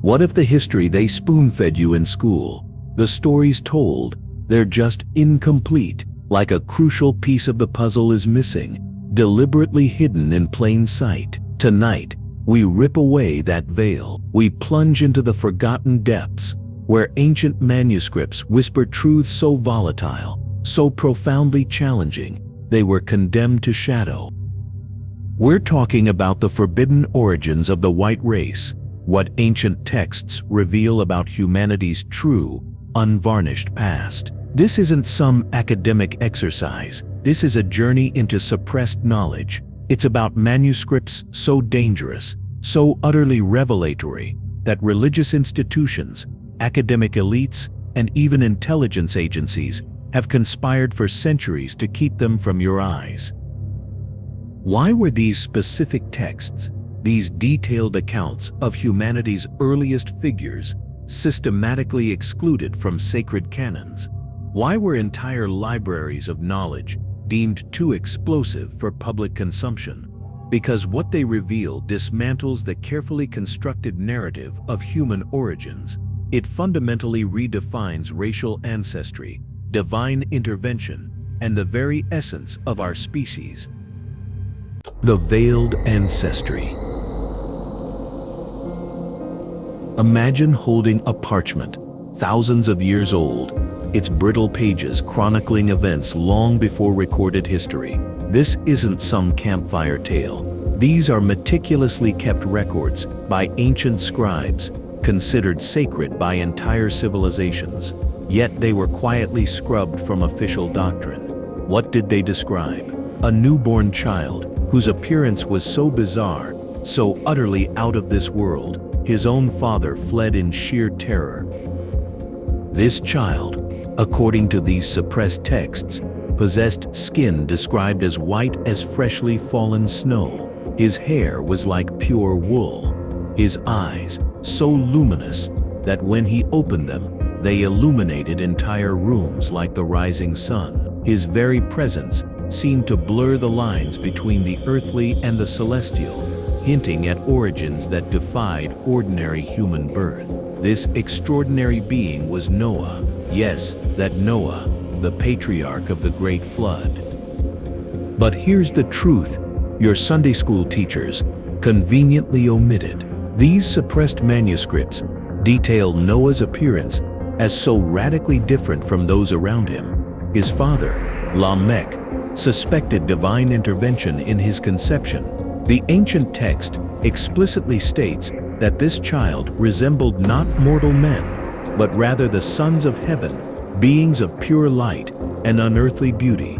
What if the history they spoon-fed you in school, the stories told, they're just incomplete, like a crucial piece of the puzzle is missing, deliberately hidden in plain sight? Tonight, we rip away that veil. We plunge into the forgotten depths, where ancient manuscripts whisper truths so volatile, so profoundly challenging, they were condemned to shadow. We're talking about the forbidden origins of the white race, what ancient texts reveal about humanity's true, unvarnished past. This isn't some academic exercise. This is a journey into suppressed knowledge. It's about manuscripts so dangerous, so utterly revelatory, that religious institutions, academic elites, and even intelligence agencies have conspired for centuries to keep them from your eyes. Why were these specific texts, these detailed accounts of humanity's earliest figures, systematically excluded from sacred canons? Why were entire libraries of knowledge deemed too explosive for public consumption? Because what they reveal dismantles the carefully constructed narrative of human origins. It fundamentally redefines racial ancestry, divine intervention, and the very essence of our species. The Veiled Ancestry. Imagine holding a parchment, thousands of years old, its brittle pages chronicling events long before recorded history. This isn't some campfire tale. These are meticulously kept records by ancient scribes, considered sacred by entire civilizations. Yet they were quietly scrubbed from official doctrine. What did they describe? A newborn child whose appearance was so bizarre, so utterly out of this world, his own father fled in sheer terror. This child, according to these suppressed texts, possessed skin described as white as freshly fallen snow. His hair was like pure wool. His eyes so luminous that when he opened them, they illuminated entire rooms like the rising sun. His very presence seemed to blur the lines between the earthly and the celestial, hinting at origins that defied ordinary human birth. This extraordinary being was Noah. Yes, that Noah, the patriarch of the Great Flood. But here's the truth your Sunday school teachers conveniently omitted. These suppressed manuscripts detail Noah's appearance as so radically different from those around him. His father, Lamech, suspected divine intervention in his conception. The ancient text explicitly states that this child resembled not mortal men, but rather the sons of heaven, beings of pure light and unearthly beauty.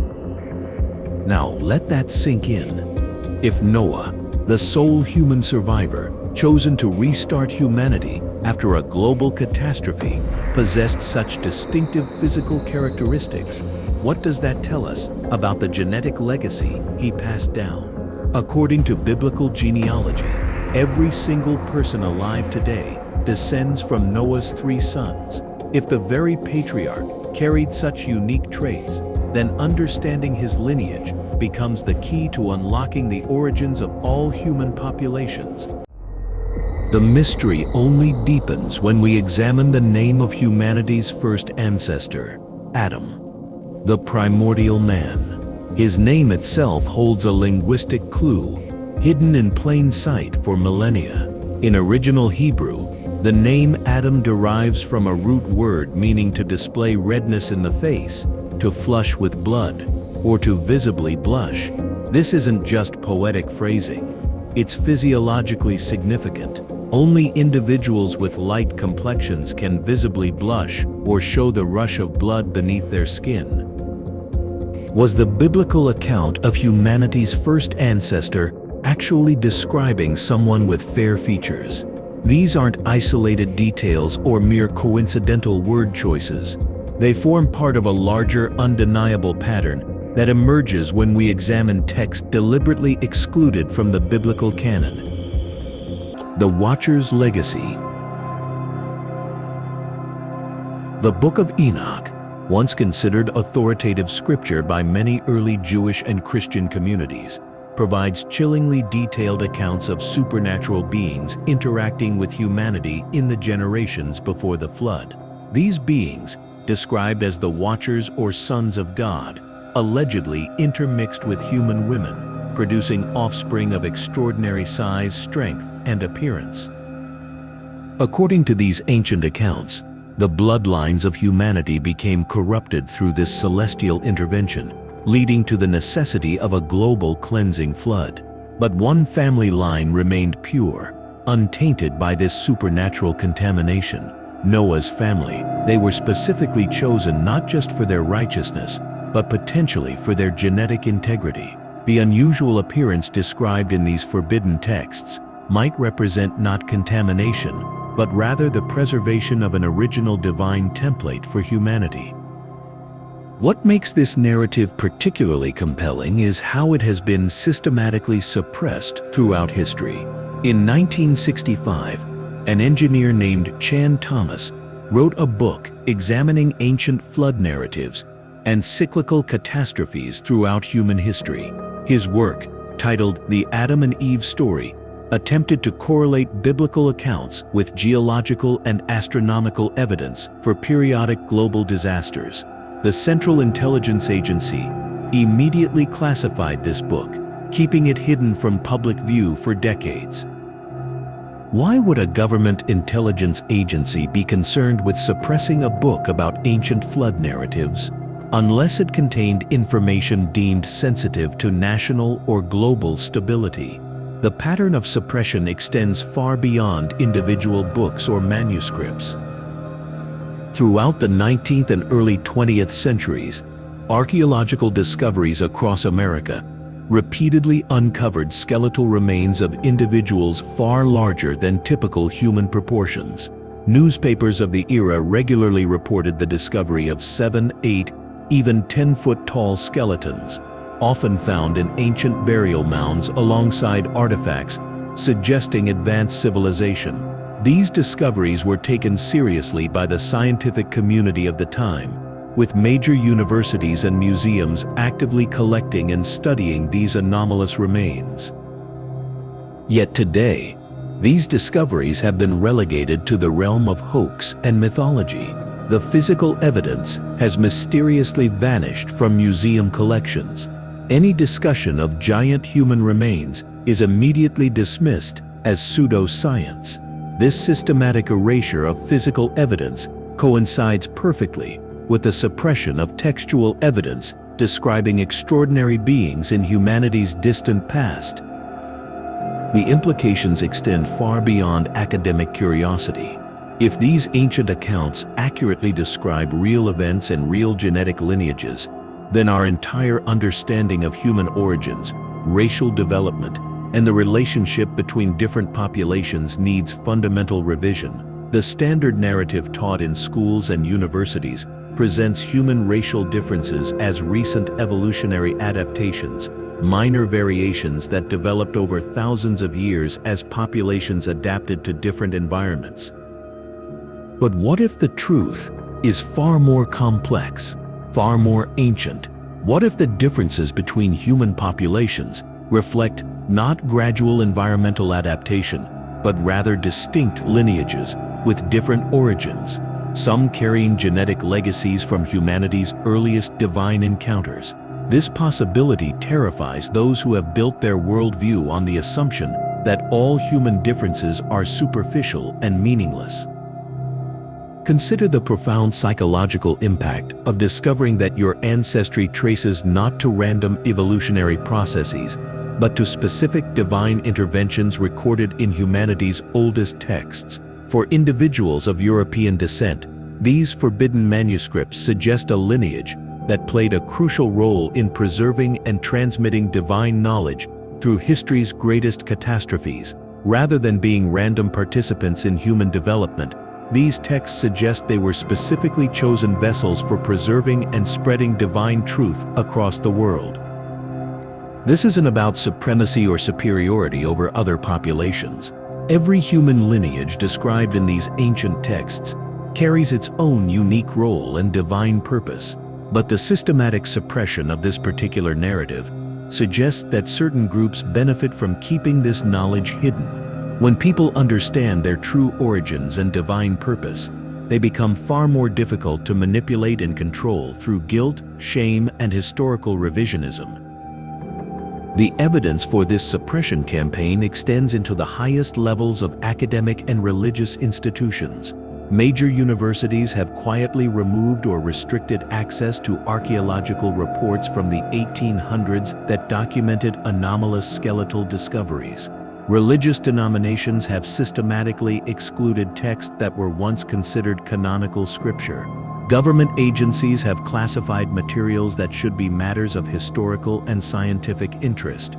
Now let that sink in. If Noah, the sole human survivor, chosen to restart humanity after a global catastrophe, possessed such distinctive physical characteristics, what does that tell us about the genetic legacy he passed down? According to biblical genealogy, every single person alive today descends from Noah's 3 sons. If the very patriarch carried such unique traits, then understanding his lineage becomes the key to unlocking the origins of all human populations. The mystery only deepens when we examine the name of humanity's first ancestor, Adam, the primordial man. His name itself holds a linguistic clue, hidden in plain sight for millennia. In original Hebrew, the name Adam derives from a root word meaning to display redness in the face, to flush with blood, or to visibly blush. This isn't just poetic phrasing. It's physiologically significant. Only individuals with light complexions can visibly blush or show the rush of blood beneath their skin. Was the biblical account of humanity's first ancestor actually describing someone with fair features? These aren't isolated details or mere coincidental word choices. They form part of a larger, undeniable pattern that emerges when we examine text deliberately excluded from the biblical canon. The Watcher's Legacy. The Book of Enoch, once considered authoritative scripture by many early Jewish and Christian communities, provides chillingly detailed accounts of supernatural beings interacting with humanity in the generations before the flood. These beings, described as the Watchers or Sons of God, allegedly intermixed with human women, producing offspring of extraordinary size, strength, and appearance. According to these ancient accounts, the bloodlines of humanity became corrupted through this celestial intervention, leading to the necessity of a global cleansing flood. But one family line remained pure, untainted by this supernatural contamination: Noah's family. They were specifically chosen not just for their righteousness, but potentially for their genetic integrity. The unusual appearance described in these forbidden texts might represent not contamination, but rather the preservation of an original divine template for humanity. What makes this narrative particularly compelling is how it has been systematically suppressed throughout history. In 1965, an engineer named Chan Thomas wrote a book examining ancient flood narratives and cyclical catastrophes throughout human history. His work, titled The Adam and Eve Story, attempted to correlate biblical accounts with geological and astronomical evidence for periodic global disasters. The Central Intelligence Agency immediately classified this book, keeping it hidden from public view for decades. Why would a government intelligence agency be concerned with suppressing a book about ancient flood narratives, unless it contained information deemed sensitive to national or global stability? The pattern of suppression extends far beyond individual books or manuscripts. Throughout the 19th and early 20th centuries, archaeological discoveries across America repeatedly uncovered skeletal remains of individuals far larger than typical human proportions. Newspapers of the era regularly reported the discovery of 7, 8, even 10-foot-tall skeletons, often found in ancient burial mounds alongside artifacts suggesting advanced civilization. These discoveries were taken seriously by the scientific community of the time, with major universities and museums actively collecting and studying these anomalous remains. Yet today, these discoveries have been relegated to the realm of hoax and mythology. The physical evidence has mysteriously vanished from museum collections. Any discussion of giant human remains is immediately dismissed as pseudoscience. This systematic erasure of physical evidence coincides perfectly with the suppression of textual evidence describing extraordinary beings in humanity's distant past. The implications extend far beyond academic curiosity. If these ancient accounts accurately describe real events and real genetic lineages, then our entire understanding of human origins, racial development, and the relationship between different populations needs fundamental revision. The standard narrative taught in schools and universities presents human racial differences as recent evolutionary adaptations, minor variations that developed over thousands of years as populations adapted to different environments. But what if the truth is far more complex, far more ancient? What if the differences between human populations reflect not gradual environmental adaptation, but rather distinct lineages with different origins, some carrying genetic legacies from humanity's earliest divine encounters? This possibility terrifies those who have built their worldview on the assumption that all human differences are superficial and meaningless. Consider the profound psychological impact of discovering that your ancestry traces not to random evolutionary processes, but to specific divine interventions recorded in humanity's oldest texts. For individuals of European descent, these forbidden manuscripts suggest a lineage that played a crucial role in preserving and transmitting divine knowledge through history's greatest catastrophes. Rather than being random participants in human development, these texts suggest they were specifically chosen vessels for preserving and spreading divine truth across the world. This isn't about supremacy or superiority over other populations. Every human lineage described in these ancient texts carries its own unique role and divine purpose. But the systematic suppression of this particular narrative suggests that certain groups benefit from keeping this knowledge hidden. When people understand their true origins and divine purpose, they become far more difficult to manipulate and control through guilt, shame, and historical revisionism. The evidence for this suppression campaign extends into the highest levels of academic and religious institutions. Major universities have quietly removed or restricted access to archaeological reports from the 1800s that documented anomalous skeletal discoveries. Religious denominations have systematically excluded texts that were once considered canonical scripture. Government agencies have classified materials that should be matters of historical and scientific interest.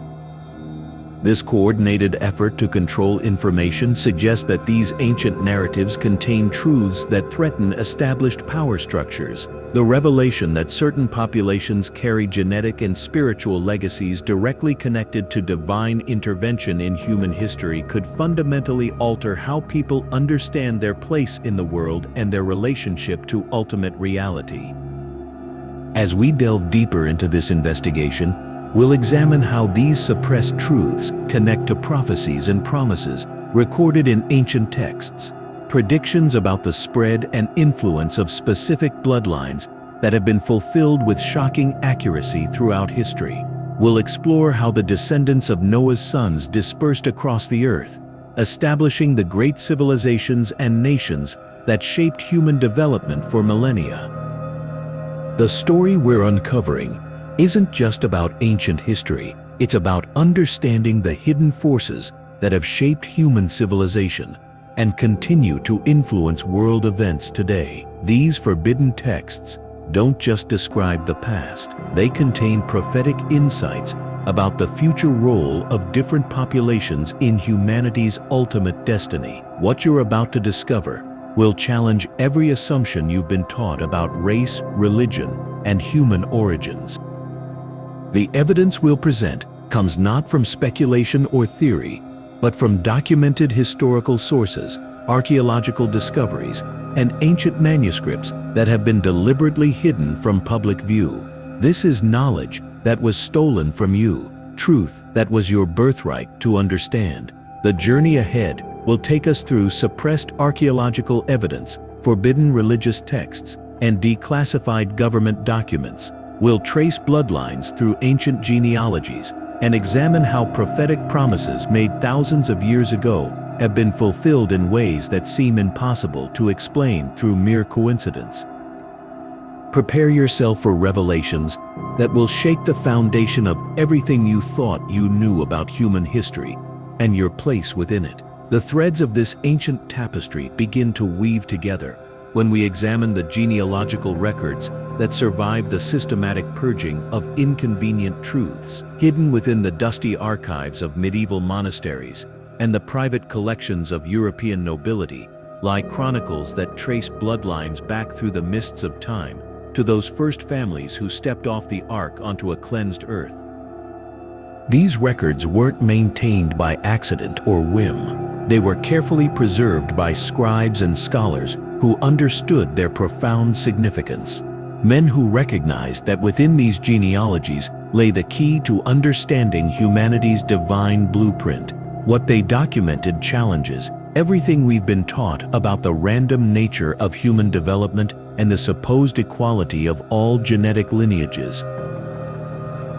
This coordinated effort to control information suggests that these ancient narratives contain truths that threaten established power structures. The revelation that certain populations carry genetic and spiritual legacies directly connected to divine intervention in human history could fundamentally alter how people understand their place in the world and their relationship to ultimate reality. As we delve deeper into this investigation, we'll examine how these suppressed truths connect to prophecies and promises recorded in ancient texts, predictions about the spread and influence of specific bloodlines that have been fulfilled with shocking accuracy throughout history. We'll explore how the descendants of Noah's sons dispersed across the earth, establishing the great civilizations and nations that shaped human development for millennia. The story we're uncovering isn't just about ancient history, it's about understanding the hidden forces that have shaped human civilization and continue to influence world events today. These forbidden texts don't just describe the past, they contain prophetic insights about the future role of different populations in humanity's ultimate destiny. What you're about to discover will challenge every assumption you've been taught about race, religion, and human origins. The evidence we'll present comes not from speculation or theory, but from documented historical sources, archaeological discoveries, and ancient manuscripts that have been deliberately hidden from public view. This is knowledge that was stolen from you, truth that was your birthright to understand. The journey ahead will take us through suppressed archaeological evidence, forbidden religious texts, and declassified government documents. We'll trace bloodlines through ancient genealogies and examine how prophetic promises made thousands of years ago have been fulfilled in ways that seem impossible to explain through mere coincidence. Prepare yourself for revelations that will shake the foundation of everything you thought you knew about human history and your place within it. The threads of this ancient tapestry begin to weave together when we examine the genealogical records that survived the systematic purging of inconvenient truths. Hidden within the dusty archives of medieval monasteries and the private collections of European nobility lie chronicles that trace bloodlines back through the mists of time to those first families who stepped off the ark onto a cleansed earth. These records weren't maintained by accident or whim. They were carefully preserved by scribes and scholars who understood their profound significance. Men who recognized that within these genealogies lay the key to understanding humanity's divine blueprint. What they documented challenges everything we've been taught about the random nature of human development and the supposed equality of all genetic lineages.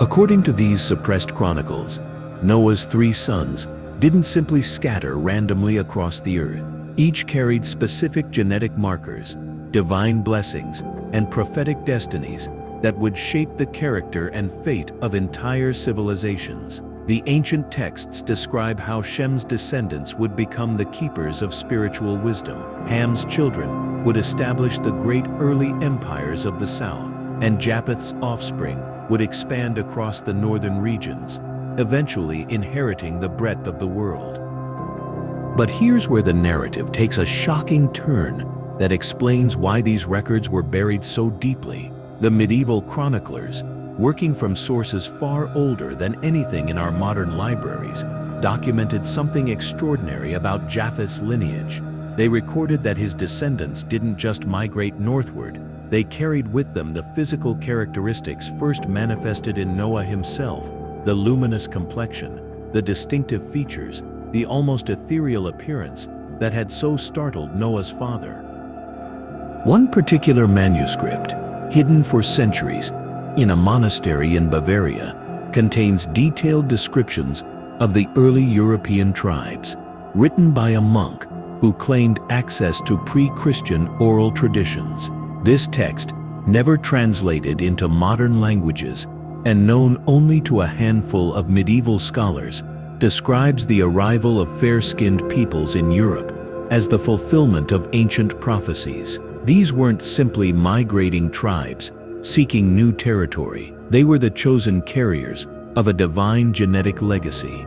According to these suppressed chronicles, Noah's 3 sons didn't simply scatter randomly across the earth. Each carried specific genetic markers, divine blessings, and prophetic destinies that would shape the character and fate of entire civilizations. The ancient texts describe how Shem's descendants would become the keepers of spiritual wisdom. Ham's children would establish the great early empires of the south, and Japheth's offspring would expand across the northern regions, eventually inheriting the breadth of the world. But here's where the narrative takes a shocking turn that explains why these records were buried so deeply. The medieval chroniclers, working from sources far older than anything in our modern libraries, documented something extraordinary about Japheth's lineage. They recorded that his descendants didn't just migrate northward, they carried with them the physical characteristics first manifested in Noah himself, The luminous complexion, the distinctive features, the almost ethereal appearance that had so startled Noah's father. One particular manuscript, hidden for centuries in a monastery in Bavaria, contains detailed descriptions of the early European tribes, written by a monk who claimed access to pre-Christian oral traditions. This text, never translated into modern languages and known only to a handful of medieval scholars, describes the arrival of fair-skinned peoples in Europe as the fulfillment of ancient prophecies. These weren't simply migrating tribes seeking new territory. They were the chosen carriers of a divine genetic legacy.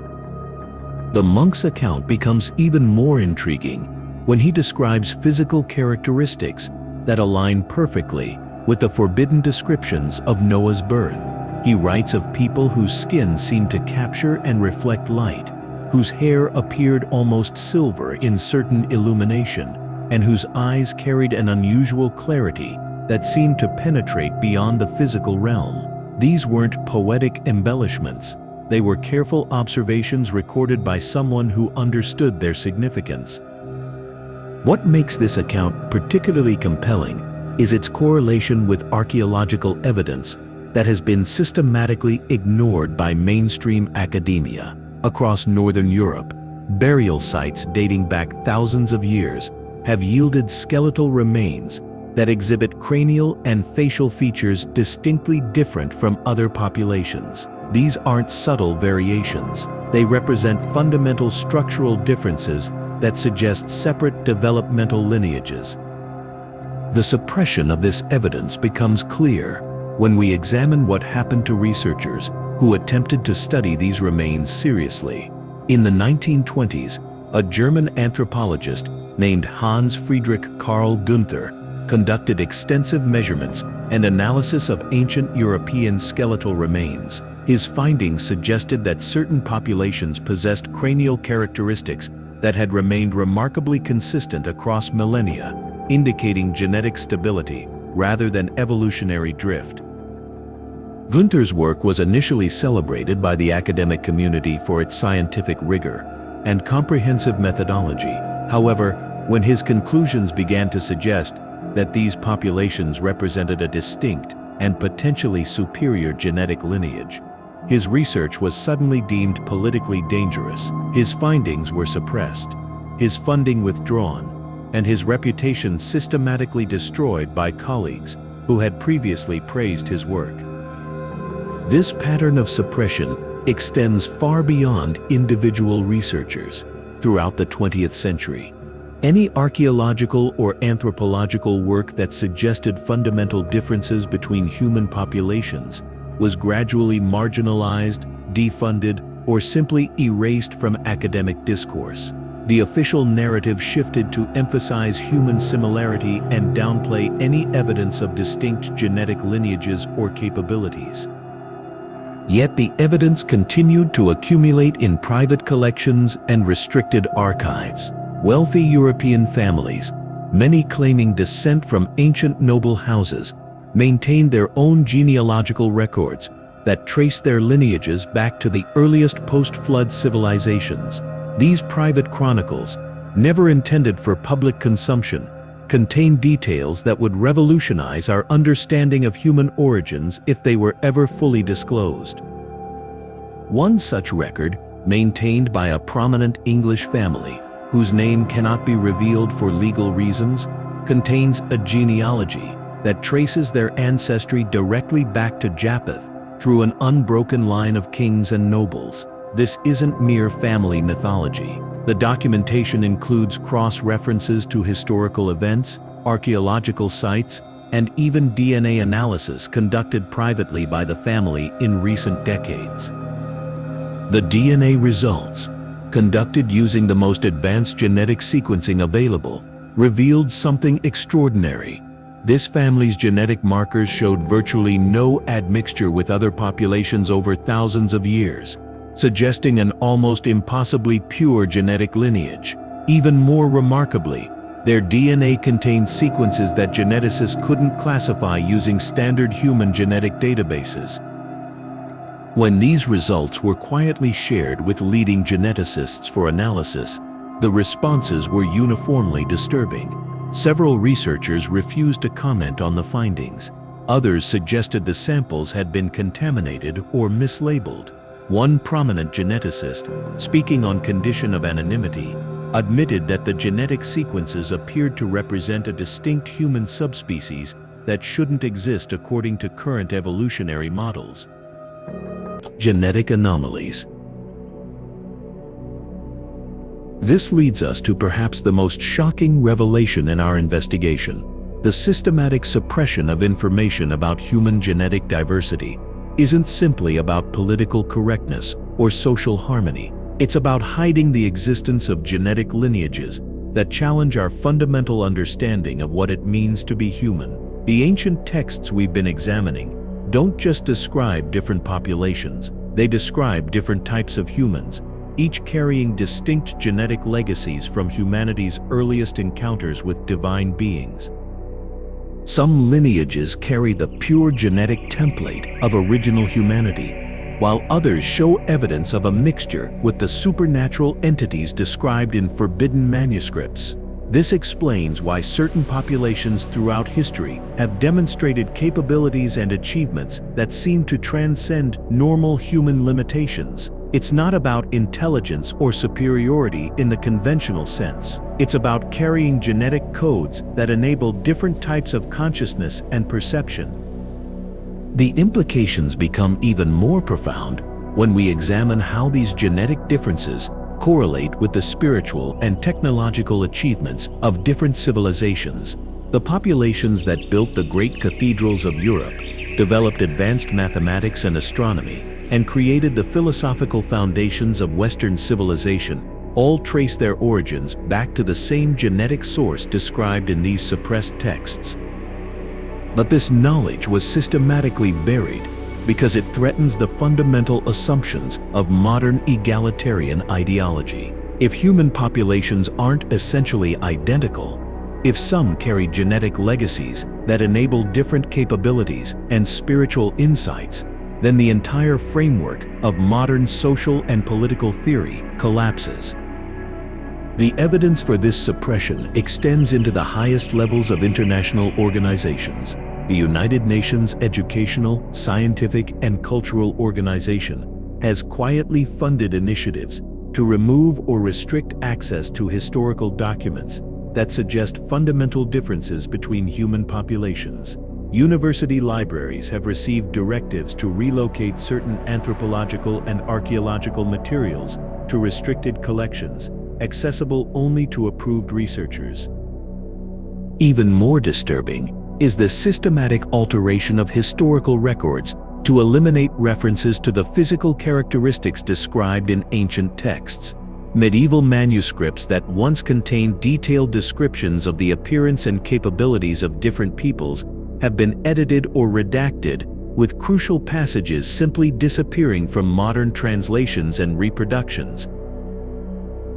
The monk's account becomes even more intriguing when he describes physical characteristics that align perfectly with the forbidden descriptions of Noah's birth. He writes of people whose skin seemed to capture and reflect light, whose hair appeared almost silver in certain illumination, and whose eyes carried an unusual clarity that seemed to penetrate beyond the physical realm. These weren't poetic embellishments. They were careful observations recorded by someone who understood their significance. What makes this account particularly compelling is its correlation with archaeological evidence that has been systematically ignored by mainstream academia. Across Northern Europe, burial sites dating back thousands of years have yielded skeletal remains that exhibit cranial and facial features distinctly different from other populations. These aren't subtle variations. They represent fundamental structural differences that suggest separate developmental lineages. The suppression of this evidence becomes clear when we examine what happened to researchers who attempted to study these remains seriously. In the 1920s, a German anthropologist named Hans Friedrich Karl Gunther conducted extensive measurements and analysis of ancient European skeletal remains. His findings suggested that certain populations possessed cranial characteristics that had remained remarkably consistent across millennia, indicating genetic stability rather than evolutionary drift. Gunther's work was initially celebrated by the academic community for its scientific rigor and comprehensive methodology. However, when his conclusions began to suggest that these populations represented a distinct and potentially superior genetic lineage, his research was suddenly deemed politically dangerous. His findings were suppressed, his funding withdrawn, and his reputation systematically destroyed by colleagues who had previously praised his work. This pattern of suppression extends far beyond individual researchers. Throughout the 20th century, any archaeological or anthropological work that suggested fundamental differences between human populations was gradually marginalized, defunded, or simply erased from academic discourse. The official narrative shifted to emphasize human similarity and downplay any evidence of distinct genetic lineages or capabilities. Yet the evidence continued to accumulate in private collections and restricted archives. Wealthy European families, many claiming descent from ancient noble houses, maintained their own genealogical records that trace their lineages back to the earliest post-flood civilizations. These private chronicles, never intended for public consumption, contain details that would revolutionize our understanding of human origins if they were ever fully disclosed. One such record, maintained by a prominent English family, whose name cannot be revealed for legal reasons, contains a genealogy that traces their ancestry directly back to Japheth through an unbroken line of kings and nobles. This isn't mere family mythology. The documentation includes cross-references to historical events, archaeological sites, and even DNA analysis conducted privately by the family in recent decades. The DNA results, conducted using the most advanced genetic sequencing available, revealed something extraordinary. This family's genetic markers showed virtually no admixture with other populations over thousands of years, suggesting an almost impossibly pure genetic lineage. Even more remarkably, their DNA contained sequences that geneticists couldn't classify using standard human genetic databases. When these results were quietly shared with leading geneticists for analysis, the responses were uniformly disturbing. Several researchers refused to comment on the findings. Others suggested the samples had been contaminated or mislabeled. One prominent geneticist, speaking on condition of anonymity, admitted that the genetic sequences appeared to represent a distinct human subspecies that shouldn't exist according to current evolutionary models. Genetic anomalies. This leads us to perhaps the most shocking revelation in our investigation. The systematic suppression of information about human genetic diversity isn't simply about political correctness or social harmony. It's about hiding the existence of genetic lineages that challenge our fundamental understanding of what it means to be human. The ancient texts we've been examining don't just describe different populations, they describe different types of humans, each carrying distinct genetic legacies from humanity's earliest encounters with divine beings. Some lineages carry the pure genetic template of original humanity, while others show evidence of a mixture with the supernatural entities described in forbidden manuscripts. This explains why certain populations throughout history have demonstrated capabilities and achievements that seem to transcend normal human limitations. It's not about intelligence or superiority in the conventional sense. It's about carrying genetic codes that enable different types of consciousness and perception. The implications become even more profound when we examine how these genetic differences correlate with the spiritual and technological achievements of different civilizations. The populations that built the great cathedrals of Europe, developed advanced mathematics and astronomy, and created the philosophical foundations of Western civilization all trace their origins back to the same genetic source described in these suppressed texts. But this knowledge was systematically buried because it threatens the fundamental assumptions of modern egalitarian ideology. If human populations aren't essentially identical, if some carry genetic legacies that enable different capabilities and spiritual insights, then the entire framework of modern social and political theory collapses. The evidence for this suppression extends into the highest levels of international organizations. The United Nations Educational, Scientific, and Cultural Organization has quietly funded initiatives to remove or restrict access to historical documents that suggest fundamental differences between human populations. University libraries have received directives to relocate certain anthropological and archaeological materials to restricted collections, accessible only to approved researchers. Even more disturbing is the systematic alteration of historical records to eliminate references to the physical characteristics described in ancient texts. Medieval manuscripts that once contained detailed descriptions of the appearance and capabilities of different peoples have been edited or redacted, with crucial passages simply disappearing from modern translations and reproductions.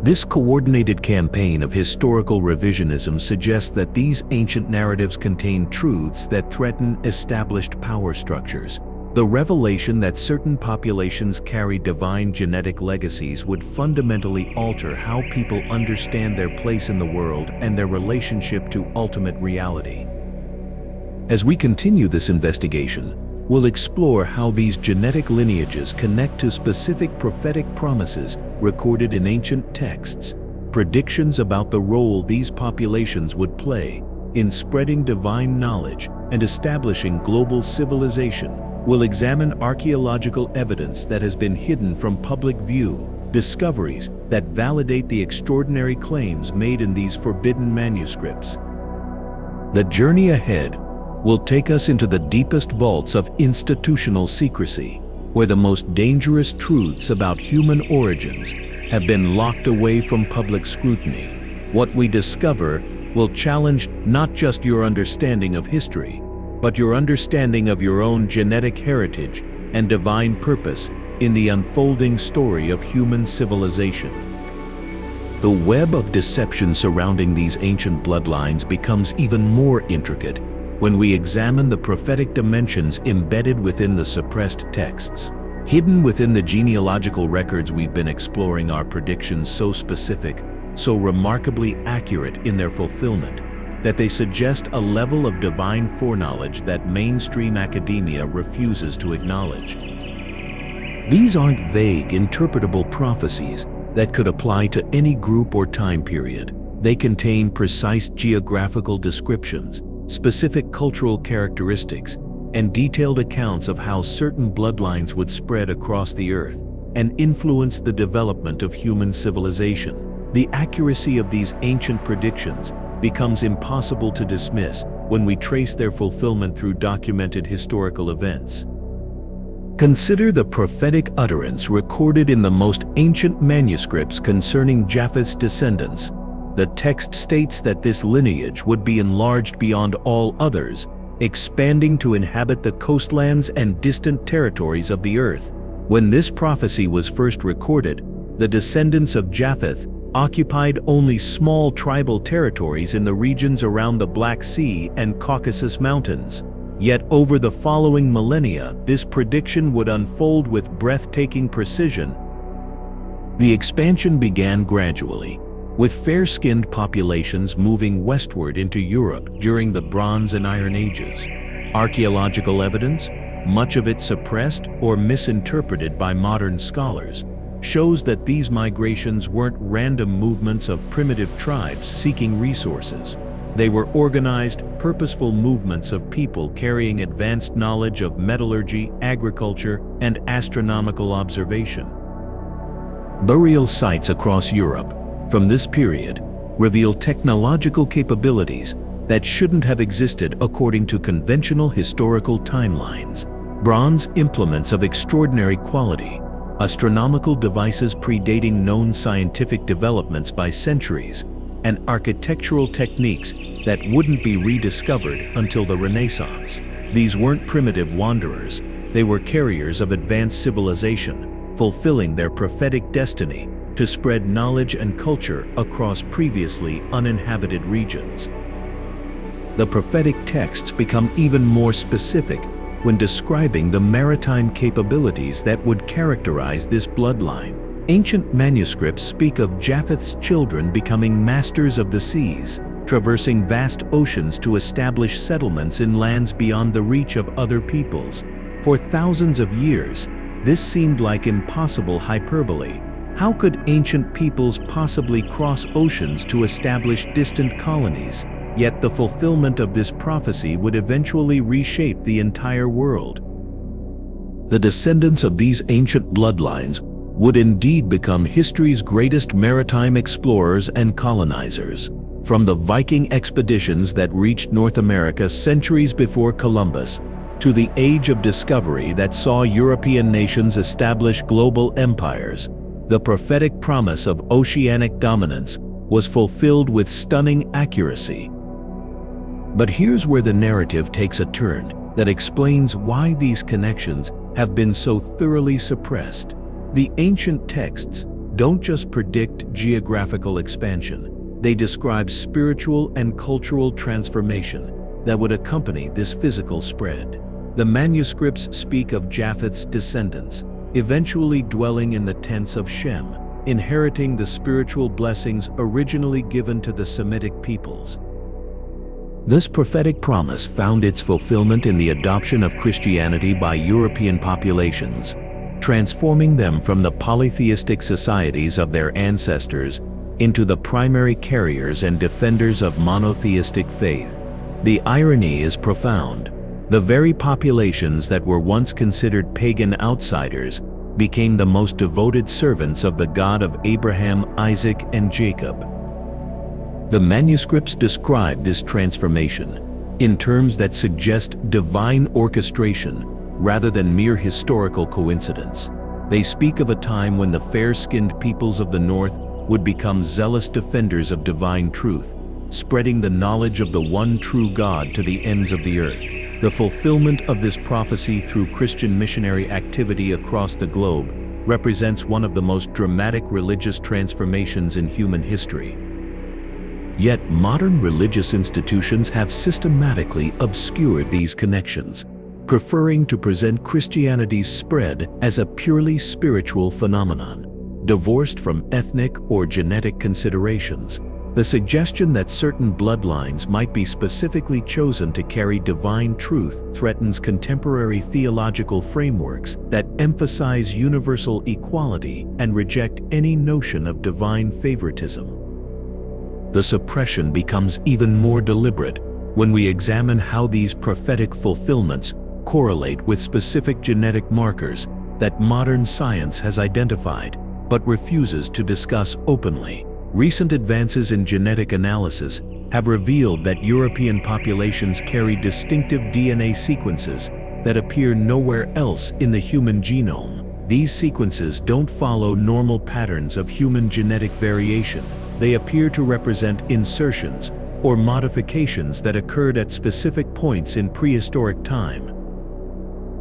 This coordinated campaign of historical revisionism suggests that these ancient narratives contain truths that threaten established power structures. The revelation that certain populations carry divine genetic legacies would fundamentally alter how people understand their place in the world and their relationship to ultimate reality. As we continue this investigation, we'll explore how these genetic lineages connect to specific prophetic promises recorded in ancient texts, predictions about the role these populations would play in spreading divine knowledge and establishing global civilization. We'll examine archaeological evidence that has been hidden from public view, discoveries that validate the extraordinary claims made in these forbidden manuscripts. The journey ahead will take us into the deepest vaults of institutional secrecy, where the most dangerous truths about human origins have been locked away from public scrutiny. What we discover will challenge not just your understanding of history, but your understanding of your own genetic heritage and divine purpose in the unfolding story of human civilization. The web of deception surrounding these ancient bloodlines becomes even more intricate when we examine the prophetic dimensions embedded within the suppressed texts. Hidden within the genealogical records we've been exploring are predictions so specific, so remarkably accurate in their fulfillment, that they suggest a level of divine foreknowledge that mainstream academia refuses to acknowledge. These aren't vague, interpretable prophecies that could apply to any group or time period. They contain precise geographical descriptions, specific cultural characteristics, and detailed accounts of how certain bloodlines would spread across the earth and influence the development of human civilization. The accuracy of these ancient predictions becomes impossible to dismiss when we trace their fulfillment through documented historical events. Consider the prophetic utterance recorded in the most ancient manuscripts concerning Japheth's descendants. The text states that this lineage would be enlarged beyond all others, expanding to inhabit the coastlands and distant territories of the earth. When this prophecy was first recorded, the descendants of Japheth occupied only small tribal territories in the regions around the Black Sea and Caucasus Mountains. Yet over the following millennia, this prediction would unfold with breathtaking precision. The expansion began gradually, with fair-skinned populations moving westward into Europe during the Bronze and Iron Ages. Archaeological evidence, much of it suppressed or misinterpreted by modern scholars, shows that these migrations weren't random movements of primitive tribes seeking resources. They were organized, purposeful movements of people carrying advanced knowledge of metallurgy, agriculture, and astronomical observation. Burial sites across Europe from this period reveal technological capabilities that shouldn't have existed according to conventional historical timelines. Bronze implements of extraordinary quality, astronomical devices predating known scientific developments by centuries, and architectural techniques that wouldn't be rediscovered until the Renaissance. These weren't primitive wanderers, they were carriers of advanced civilization, fulfilling their prophetic destiny to spread knowledge and culture across previously uninhabited regions. The prophetic texts become even more specific when describing the maritime capabilities that would characterize this bloodline. Ancient manuscripts speak of Japheth's children becoming masters of the seas, traversing vast oceans to establish settlements in lands beyond the reach of other peoples. For thousands of years, this seemed like impossible hyperbole. How could ancient peoples possibly cross oceans to establish distant colonies? Yet the fulfillment of this prophecy would eventually reshape the entire world. The descendants of these ancient bloodlines would indeed become history's greatest maritime explorers and colonizers. From the Viking expeditions that reached North America centuries before Columbus, to the age of discovery that saw European nations establish global empires, the prophetic promise of oceanic dominance was fulfilled with stunning accuracy. But here's where the narrative takes a turn that explains why these connections have been so thoroughly suppressed. The ancient texts don't just predict geographical expansion, they describe spiritual and cultural transformation that would accompany this physical spread. The manuscripts speak of Japheth's descendants, eventually dwelling in the tents of Shem, inheriting the spiritual blessings originally given to the Semitic peoples. This prophetic promise found its fulfillment in the adoption of Christianity by European populations, transforming them from the polytheistic societies of their ancestors into the primary carriers and defenders of monotheistic faith. The irony is profound. The very populations that were once considered pagan outsiders became the most devoted servants of the God of Abraham, Isaac, and Jacob. The manuscripts describe this transformation in terms that suggest divine orchestration rather than mere historical coincidence. They speak of a time when the fair-skinned peoples of the North would become zealous defenders of divine truth, spreading the knowledge of the one true God to the ends of the earth. The fulfillment of this prophecy through Christian missionary activity across the globe represents one of the most dramatic religious transformations in human history. Yet modern religious institutions have systematically obscured these connections. preferring to present Christianity's spread as a purely spiritual phenomenon, divorced from ethnic or genetic considerations. The suggestion that certain bloodlines might be specifically chosen to carry divine truth threatens contemporary theological frameworks that emphasize universal equality and reject any notion of divine favoritism. The suppression becomes even more deliberate when we examine how these prophetic fulfillments correlate with specific genetic markers that modern science has identified but refuses to discuss openly. Recent advances in genetic analysis have revealed that European populations carry distinctive DNA sequences that appear nowhere else in the human genome. These sequences don't follow normal patterns of human genetic variation. They appear to represent insertions or modifications that occurred at specific points in prehistoric time.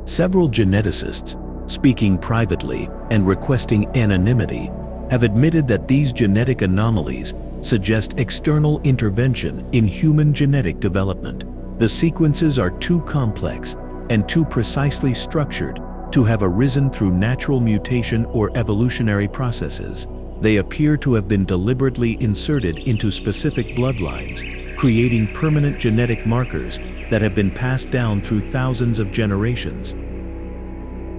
Several geneticists, speaking privately and requesting anonymity, have admitted that these genetic anomalies suggest external intervention in human genetic development. The sequences are too complex and too precisely structured to have arisen through natural mutation or evolutionary processes. They appear to have been deliberately inserted into specific bloodlines, creating permanent genetic markers that have been passed down through thousands of generations.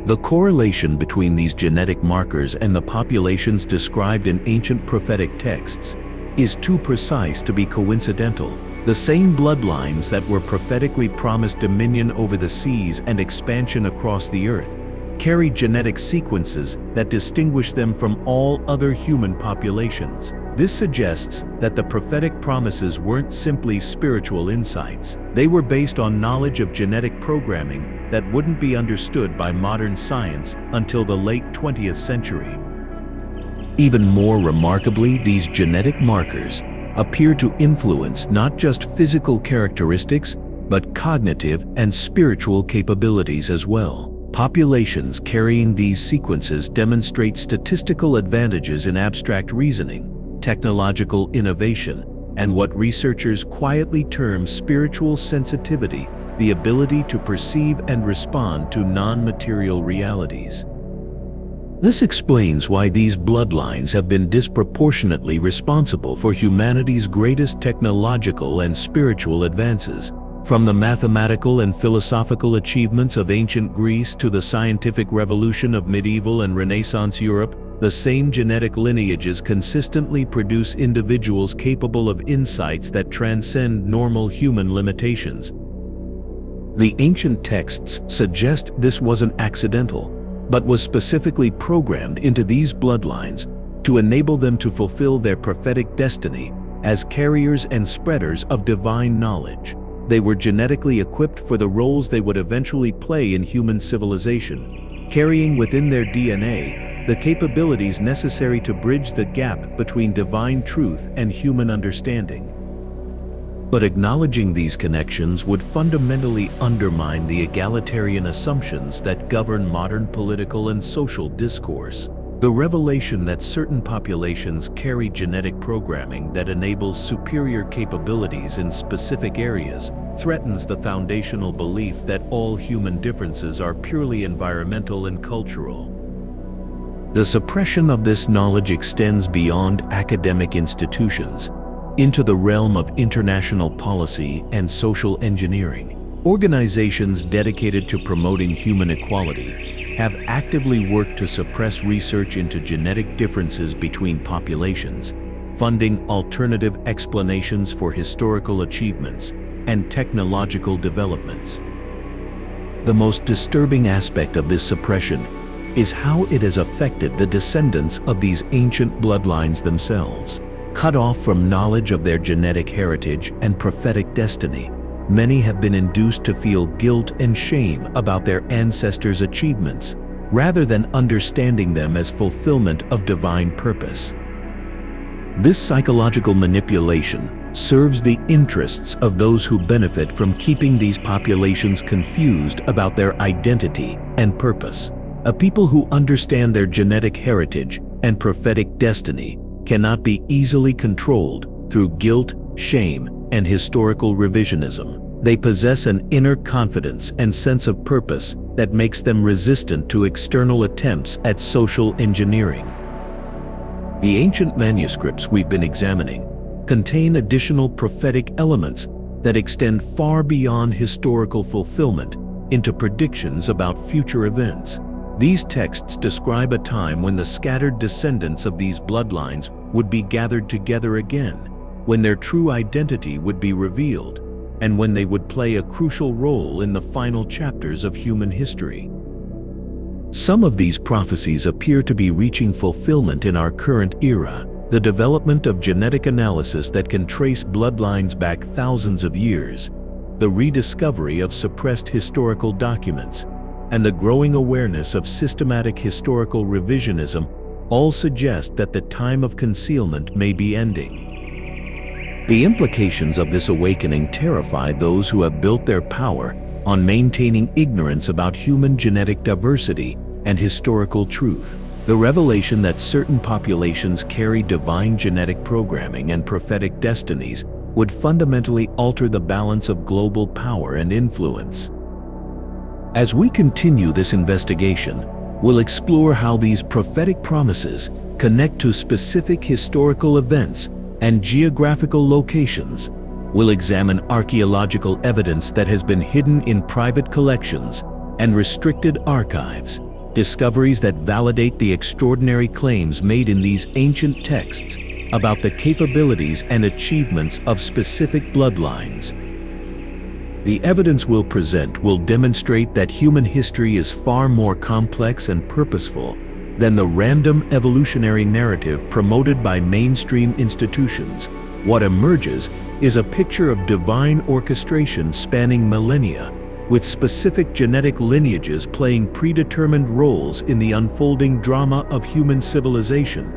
The correlation between these genetic markers and the populations described in ancient prophetic texts is too precise to be coincidental. The same bloodlines that were prophetically promised dominion over the seas and expansion across the earth carry genetic sequences that distinguish them from all other human populations. This suggests that the prophetic promises weren't simply spiritual insights. They were based on knowledge of genetic programming that wouldn't be understood by modern science until the late 20th century. Even more remarkably, these genetic markers appear to influence not just physical characteristics, but cognitive and spiritual capabilities as well. Populations carrying these sequences demonstrate statistical advantages in abstract reasoning, technological innovation, and what researchers quietly term spiritual sensitivity, the ability to perceive and respond to non-material realities. This explains why these bloodlines have been disproportionately responsible for humanity's greatest technological and spiritual advances. From the mathematical and philosophical achievements of ancient Greece to the scientific revolution of medieval and Renaissance Europe, the same genetic lineages consistently produce individuals capable of insights that transcend normal human limitations. The ancient texts suggest this wasn't accidental, but was specifically programmed into these bloodlines to enable them to fulfill their prophetic destiny as carriers and spreaders of divine knowledge. They were genetically equipped for the roles they would eventually play in human civilization, carrying within their DNA the capabilities necessary to bridge the gap between divine truth and human understanding. But acknowledging these connections would fundamentally undermine the egalitarian assumptions that govern modern political and social discourse. The revelation that certain populations carry genetic programming that enables superior capabilities in specific areas threatens the foundational belief that all human differences are purely environmental and cultural. The suppression of this knowledge extends beyond academic institutions into the realm of international policy and social engineering. Organizations dedicated to promoting human equality have actively worked to suppress research into genetic differences between populations, funding alternative explanations for historical achievements and technological developments. The most disturbing aspect of this suppression is how it has affected the descendants of these ancient bloodlines themselves. Cut off from knowledge of their genetic heritage and prophetic destiny, many have been induced to feel guilt and shame about their ancestors' achievements, rather than understanding them as fulfillment of divine purpose. This psychological manipulation serves the interests of those who benefit from keeping these populations confused about their identity and purpose. A people who understand their genetic heritage and prophetic destiny cannot be easily controlled through guilt, shame, and historical revisionism. They possess an inner confidence and sense of purpose that makes them resistant to external attempts at social engineering. The ancient manuscripts we've been examining contain additional prophetic elements that extend far beyond historical fulfillment into predictions about future events. These texts describe a time when the scattered descendants of these bloodlines would be gathered together again, when their true identity would be revealed, and when they would play a crucial role in the final chapters of human history. Some of these prophecies appear to be reaching fulfillment in our current era. The development of genetic analysis that can trace bloodlines back thousands of years, the rediscovery of suppressed historical documents, and the growing awareness of systematic historical revisionism all suggest that the time of concealment may be ending. The implications of this awakening terrify those who have built their power on maintaining ignorance about human genetic diversity and historical truth. The revelation that certain populations carry divine genetic programming and prophetic destinies would fundamentally alter the balance of global power and influence. As we continue this investigation, we'll explore how these prophetic promises connect to specific historical events and geographical locations. We'll examine archaeological evidence that has been hidden in private collections and restricted archives, discoveries that validate the extraordinary claims made in these ancient texts about the capabilities and achievements of specific bloodlines. The evidence we'll present will demonstrate that human history is far more complex and purposeful than the random evolutionary narrative promoted by mainstream institutions. What emerges is a picture of divine orchestration spanning millennia, with specific genetic lineages playing predetermined roles in the unfolding drama of human civilization.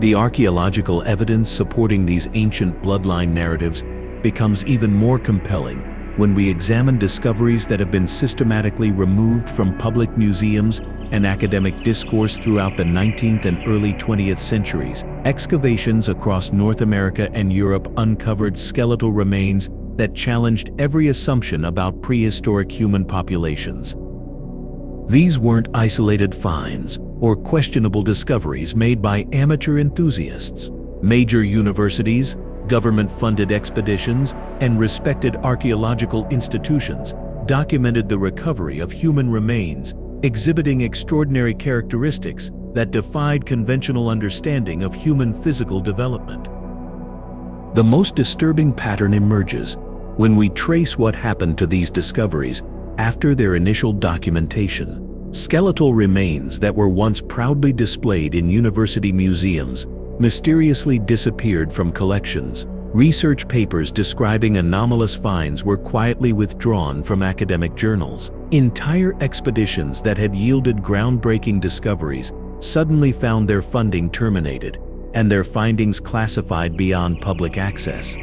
The archaeological evidence supporting these ancient bloodline narratives becomes even more compelling when we examine discoveries that have been systematically removed from public museums and academic discourse throughout the 19th and early 20th centuries. Excavations across North America and Europe uncovered skeletal remains that challenged every assumption about prehistoric human populations. These weren't isolated finds or questionable discoveries made by amateur enthusiasts. Major universities, government-funded expeditions, and respected archaeological institutions documented the recovery of human remains, exhibiting extraordinary characteristics that defied conventional understanding of human physical development. The most disturbing pattern emerges when we trace what happened to these discoveries after their initial documentation. Skeletal remains that were once proudly displayed in university museums mysteriously disappeared from collections. Research papers describing anomalous finds were quietly withdrawn from academic journals. Entire expeditions that had yielded groundbreaking discoveries suddenly found their funding terminated and their findings classified beyond public access.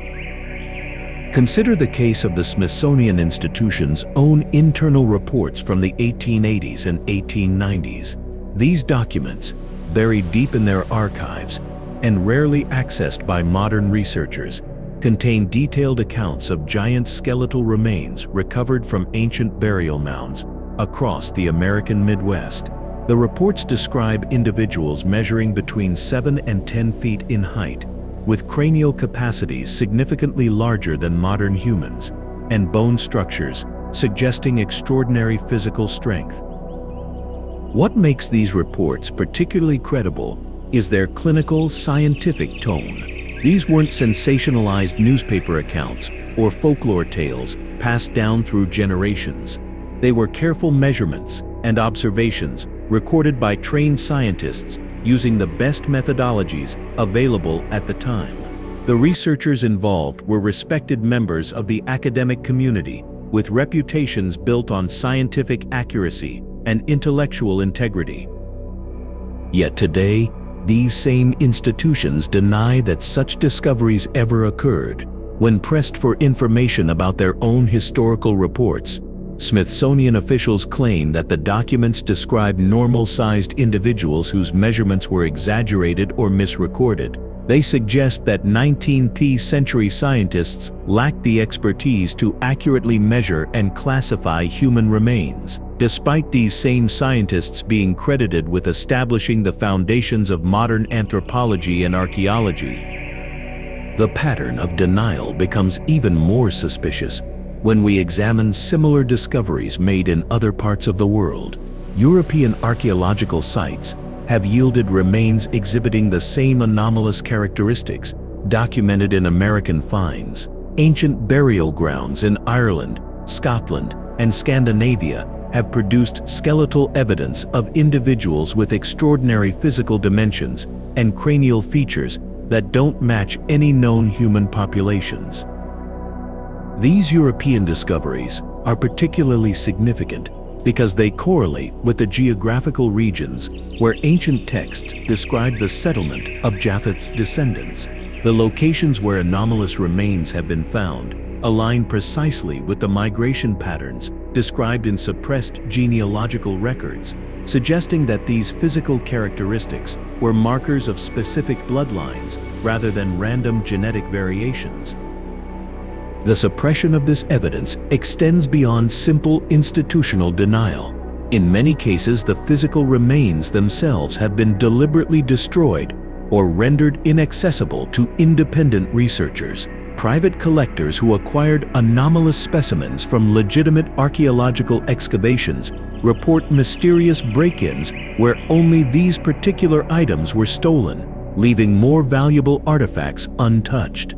Consider the case of the Smithsonian Institution's own internal reports from the 1880s and 1890s. These documents, buried deep in their archives and rarely accessed by modern researchers, contain detailed accounts of giant skeletal remains recovered from ancient burial mounds across the American Midwest. The reports describe individuals measuring between 7 and 10 feet in height, with cranial capacities significantly larger than modern humans, and bone structures suggesting extraordinary physical strength. What makes these reports particularly credible is their clinical, scientific tone. These weren't sensationalized newspaper accounts or folklore tales passed down through generations. They were careful measurements and observations recorded by trained scientists using the best methodologies available at the time. The researchers involved were respected members of the academic community with reputations built on scientific accuracy and intellectual integrity. Yet today, these same institutions deny that such discoveries ever occurred. When pressed for information about their own historical reports, Smithsonian officials claim that the documents describe normal-sized individuals whose measurements were exaggerated or misrecorded, They suggest that 19th century scientists lacked the expertise to accurately measure and classify human remains, despite these same scientists being credited with establishing the foundations of modern anthropology and archaeology. The pattern of denial becomes even more suspicious when we examine similar discoveries made in other parts of the world. European archaeological sites have yielded remains exhibiting the same anomalous characteristics documented in American finds. Ancient burial grounds in Ireland, Scotland, and Scandinavia have produced skeletal evidence of individuals with extraordinary physical dimensions and cranial features that don't match any known human populations. These European discoveries are particularly significant because they correlate with the geographical regions where ancient texts describe the settlement of Japheth's descendants. The locations where anomalous remains have been found align precisely with the migration patterns described in suppressed genealogical records, suggesting that these physical characteristics were markers of specific bloodlines rather than random genetic variations. The suppression of this evidence extends beyond simple institutional denial. In many cases, the physical remains themselves have been deliberately destroyed or rendered inaccessible to independent researchers. Private collectors who acquired anomalous specimens from legitimate archaeological excavations report mysterious break-ins where only these particular items were stolen, leaving more valuable artifacts untouched.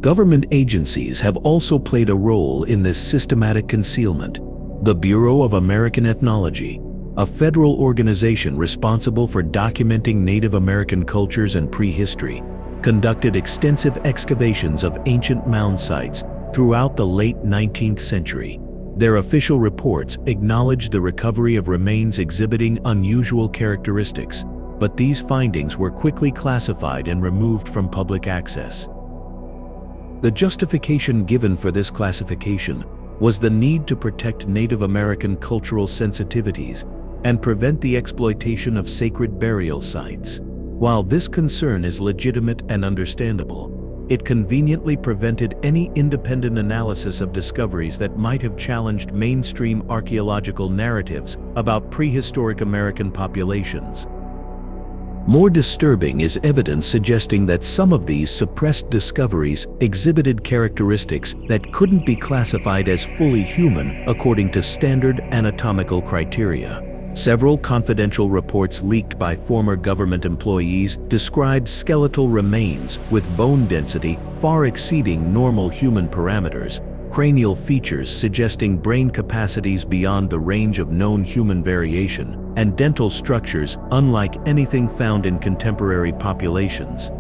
Government agencies have also played a role in this systematic concealment. The Bureau of American Ethnology, a federal organization responsible for documenting Native American cultures and prehistory, conducted extensive excavations of ancient mound sites throughout the late 19th century. Their official reports acknowledged the recovery of remains exhibiting unusual characteristics, but these findings were quickly classified and removed from public access. The justification given for this classification was the need to protect Native American cultural sensitivities and prevent the exploitation of sacred burial sites. While this concern is legitimate and understandable, it conveniently prevented any independent analysis of discoveries that might have challenged mainstream archaeological narratives about prehistoric American populations. More disturbing is evidence suggesting that some of these suppressed discoveries exhibited characteristics that couldn't be classified as fully human according to standard anatomical criteria. Several confidential reports leaked by former government employees described skeletal remains with bone density far exceeding normal human parameters, cranial features suggesting brain capacities beyond the range of known human variation, and dental structures unlike anything found in contemporary populations.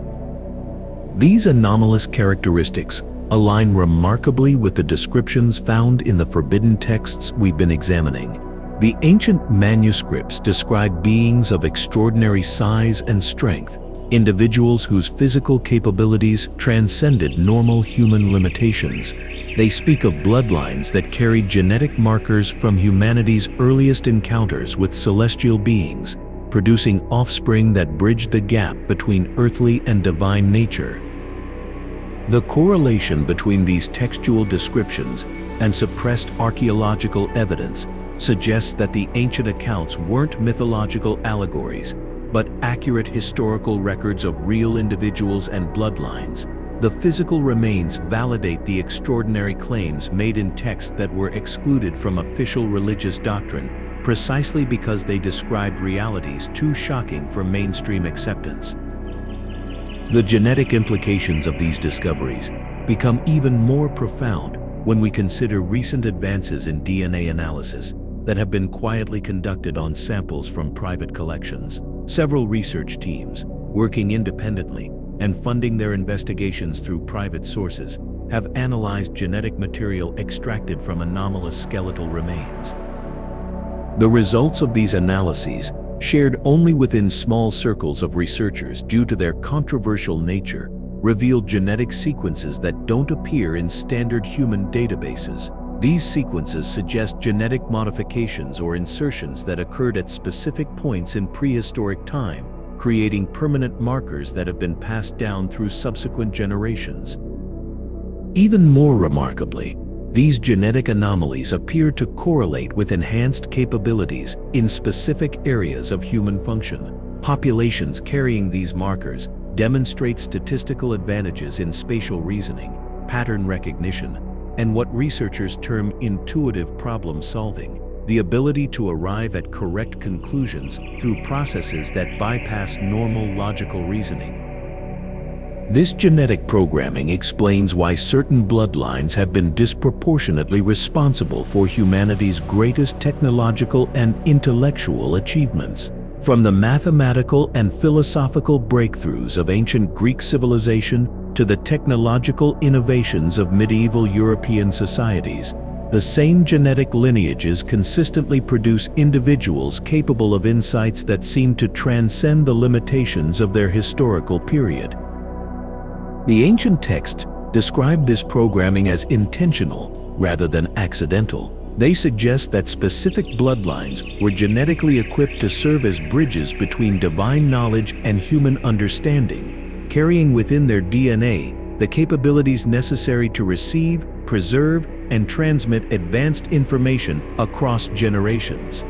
These anomalous characteristics align remarkably with the descriptions found in the forbidden texts we've been examining. The ancient manuscripts describe beings of extraordinary size and strength, individuals whose physical capabilities transcended normal human limitations. They speak of bloodlines that carried genetic markers from humanity's earliest encounters with celestial beings, producing offspring that bridged the gap between earthly and divine nature. The correlation between these textual descriptions and suppressed archaeological evidence suggests that the ancient accounts weren't mythological allegories, but accurate historical records of real individuals and bloodlines. The physical remains validate the extraordinary claims made in texts that were excluded from official religious doctrine, precisely because they described realities too shocking for mainstream acceptance. The genetic implications of these discoveries become even more profound when we consider recent advances in DNA analysis that have been quietly conducted on samples from private collections. Several research teams, working independently and funding their investigations through private sources, have analyzed genetic material extracted from anomalous skeletal remains. The results of these analyses, shared only within small circles of researchers due to their controversial nature, reveal genetic sequences that don't appear in standard human databases. These sequences suggest genetic modifications or insertions that occurred at specific points in prehistoric time, creating permanent markers that have been passed down through subsequent generations. Even more remarkably, these genetic anomalies appear to correlate with enhanced capabilities in specific areas of human function. Populations carrying these markers demonstrate statistical advantages in spatial reasoning, pattern recognition, and what researchers term intuitive problem solving, the ability to arrive at correct conclusions through processes that bypass normal logical reasoning. This genetic programming explains why certain bloodlines have been disproportionately responsible for humanity's greatest technological and intellectual achievements. From the mathematical and philosophical breakthroughs of ancient Greek civilization to the technological innovations of medieval European societies, the same genetic lineages consistently produce individuals capable of insights that seem to transcend the limitations of their historical period. The ancient texts describe this programming as intentional rather than accidental. They suggest that specific bloodlines were genetically equipped to serve as bridges between divine knowledge and human understanding, carrying within their DNA the capabilities necessary to receive, preserve, and transmit advanced information across generations.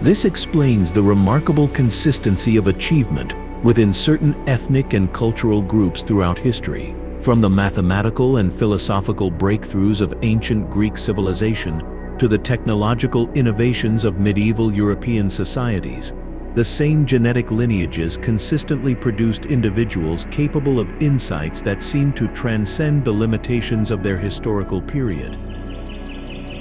This explains the remarkable consistency of achievement within certain ethnic and cultural groups throughout history. From the mathematical and philosophical breakthroughs of ancient Greek civilization to the technological innovations of medieval European societies, the same genetic lineages consistently produced individuals capable of insights that seem to transcend the limitations of their historical period.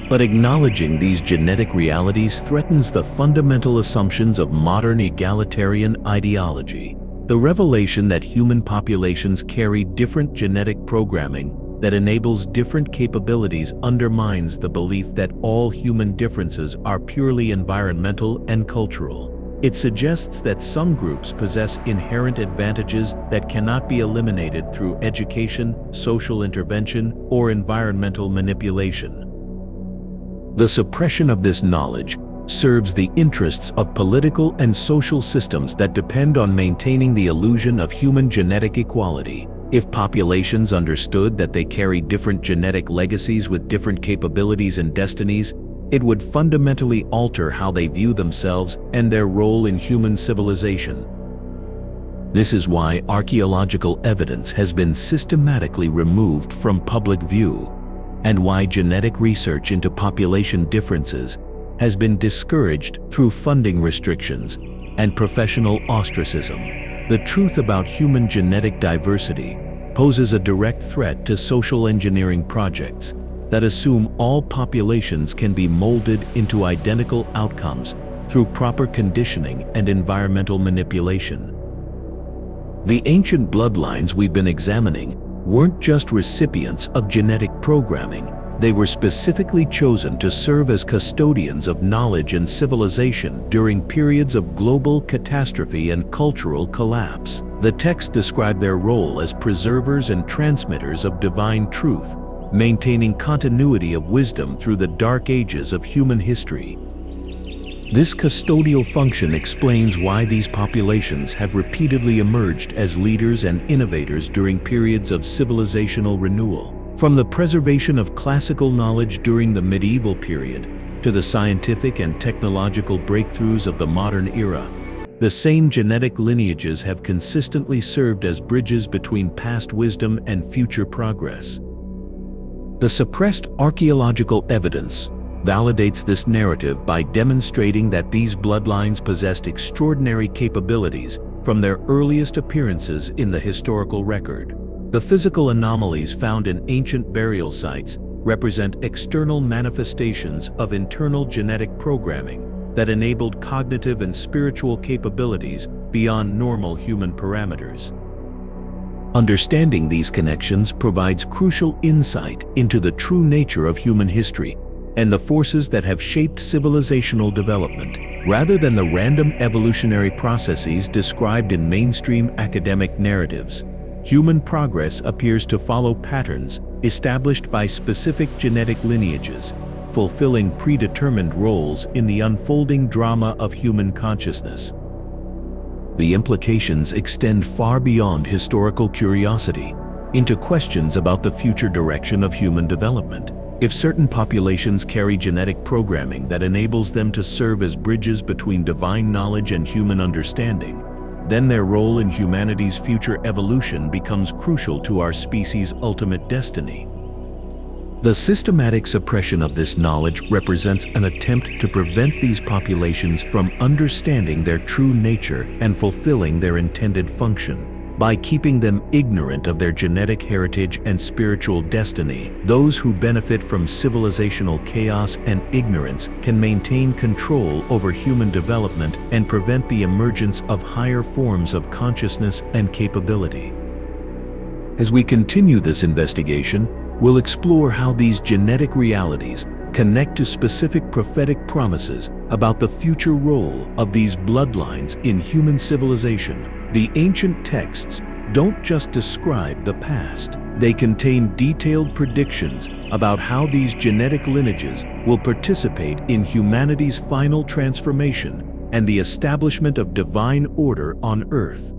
But acknowledging these genetic realities threatens the fundamental assumptions of modern egalitarian ideology. The revelation that human populations carry different genetic programming that enables different capabilities undermines the belief that all human differences are purely environmental and cultural. It suggests that some groups possess inherent advantages that cannot be eliminated through education, social intervention, or environmental manipulation. The suppression of this knowledge serves the interests of political and social systems that depend on maintaining the illusion of human genetic equality. If populations understood that they carry different genetic legacies with different capabilities and destinies, it would fundamentally alter how they view themselves and their role in human civilization. This is why archaeological evidence has been systematically removed from public view, and why genetic research into population differences has been discouraged through funding restrictions and professional ostracism. The truth about human genetic diversity poses a direct threat to social engineering projects that assume all populations can be molded into identical outcomes through proper conditioning and environmental manipulation. The ancient bloodlines we've been examining weren't just recipients of genetic programming. They were specifically chosen to serve as custodians of knowledge and civilization during periods of global catastrophe and cultural collapse. The text described their role as preservers and transmitters of divine truth, maintaining continuity of wisdom through the dark ages of human history. This custodial function explains why these populations have repeatedly emerged as leaders and innovators during periods of civilizational renewal. From the preservation of classical knowledge during the medieval period to the scientific and technological breakthroughs of the modern era, the same genetic lineages have consistently served as bridges between past wisdom and future progress. The suppressed archaeological evidence validates this narrative by demonstrating that these bloodlines possessed extraordinary capabilities from their earliest appearances in the historical record. The physical anomalies found in ancient burial sites represent external manifestations of internal genetic programming that enabled cognitive and spiritual capabilities beyond normal human parameters. Understanding these connections provides crucial insight into the true nature of human history and the forces that have shaped civilizational development, rather than the random evolutionary processes described in mainstream academic narratives. Human progress appears to follow patterns established by specific genetic lineages, fulfilling predetermined roles in the unfolding drama of human consciousness. The implications extend far beyond historical curiosity into questions about the future direction of human development. If certain populations carry genetic programming that enables them to serve as bridges between divine knowledge and human understanding, then their role in humanity's future evolution becomes crucial to our species' ultimate destiny. The systematic suppression of this knowledge represents an attempt to prevent these populations from understanding their true nature and fulfilling their intended function. By keeping them ignorant of their genetic heritage and spiritual destiny, those who benefit from civilizational chaos and ignorance can maintain control over human development and prevent the emergence of higher forms of consciousness and capability. As we continue this investigation, we'll explore how these genetic realities connect to specific prophetic promises about the future role of these bloodlines in human civilization. The ancient texts don't just describe the past. They contain detailed predictions about how these genetic lineages will participate in humanity's final transformation and the establishment of divine order on Earth.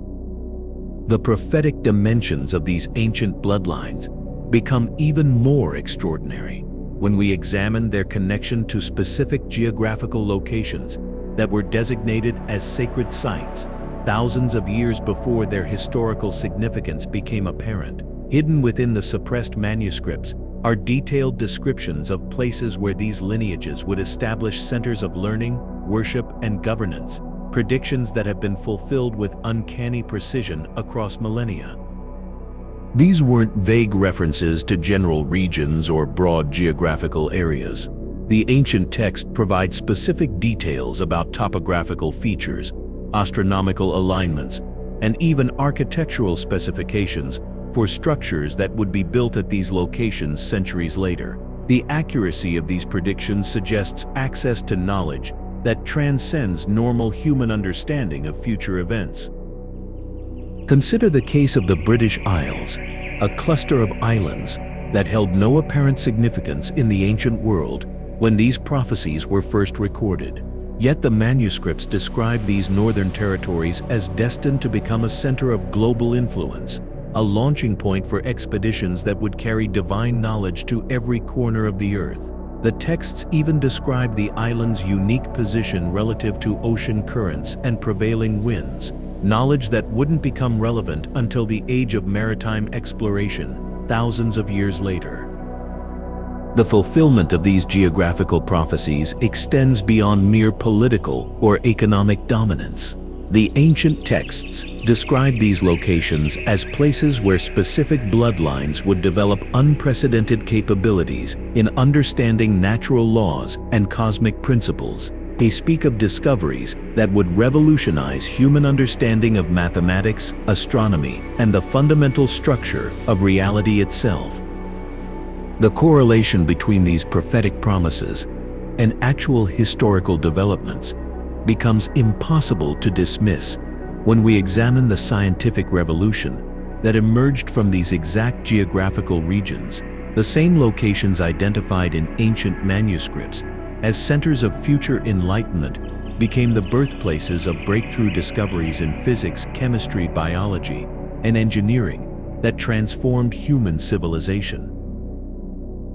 The prophetic dimensions of these ancient bloodlines become even more extraordinary when we examine their connection to specific geographical locations that were designated as sacred sites thousands of years before their historical significance became apparent. Hidden within the suppressed manuscripts are detailed descriptions of places where these lineages would establish centers of learning, worship, and governance, predictions that have been fulfilled with uncanny precision across millennia. These weren't vague references to general regions or broad geographical areas. The ancient text provides specific details about topographical features, astronomical alignments, and even architectural specifications for structures that would be built at these locations centuries later. The accuracy of these predictions suggests access to knowledge that transcends normal human understanding of future events. Consider the case of the British Isles, a cluster of islands that held no apparent significance in the ancient world when these prophecies were first recorded. Yet the manuscripts describe these northern territories as destined to become a center of global influence, a launching point for expeditions that would carry divine knowledge to every corner of the earth. The texts even describe the island's unique position relative to ocean currents and prevailing winds, knowledge that wouldn't become relevant until the age of maritime exploration, thousands of years later. The fulfillment of these geographical prophecies extends beyond mere political or economic dominance. The ancient texts describe these locations as places where specific bloodlines would develop unprecedented capabilities in understanding natural laws and cosmic principles. They speak of discoveries that would revolutionize human understanding of mathematics, astronomy, and the fundamental structure of reality itself. The correlation between these prophetic promises and actual historical developments becomes impossible to dismiss when we examine the scientific revolution that emerged from these exact geographical regions. The same locations identified in ancient manuscripts as centers of future enlightenment became the birthplaces of breakthrough discoveries in physics, chemistry, biology, and engineering that transformed human civilization.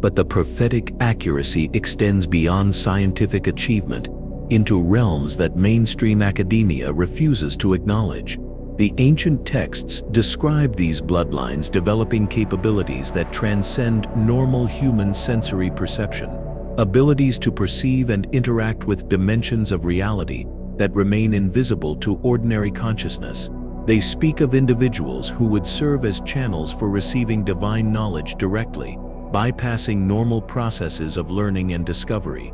But the prophetic accuracy extends beyond scientific achievement into realms that mainstream academia refuses to acknowledge. The ancient texts describe these bloodlines developing capabilities that transcend normal human sensory perception, abilities to perceive and interact with dimensions of reality that remain invisible to ordinary consciousness. They speak of individuals who would serve as channels for receiving divine knowledge directly, bypassing normal processes of learning and discovery.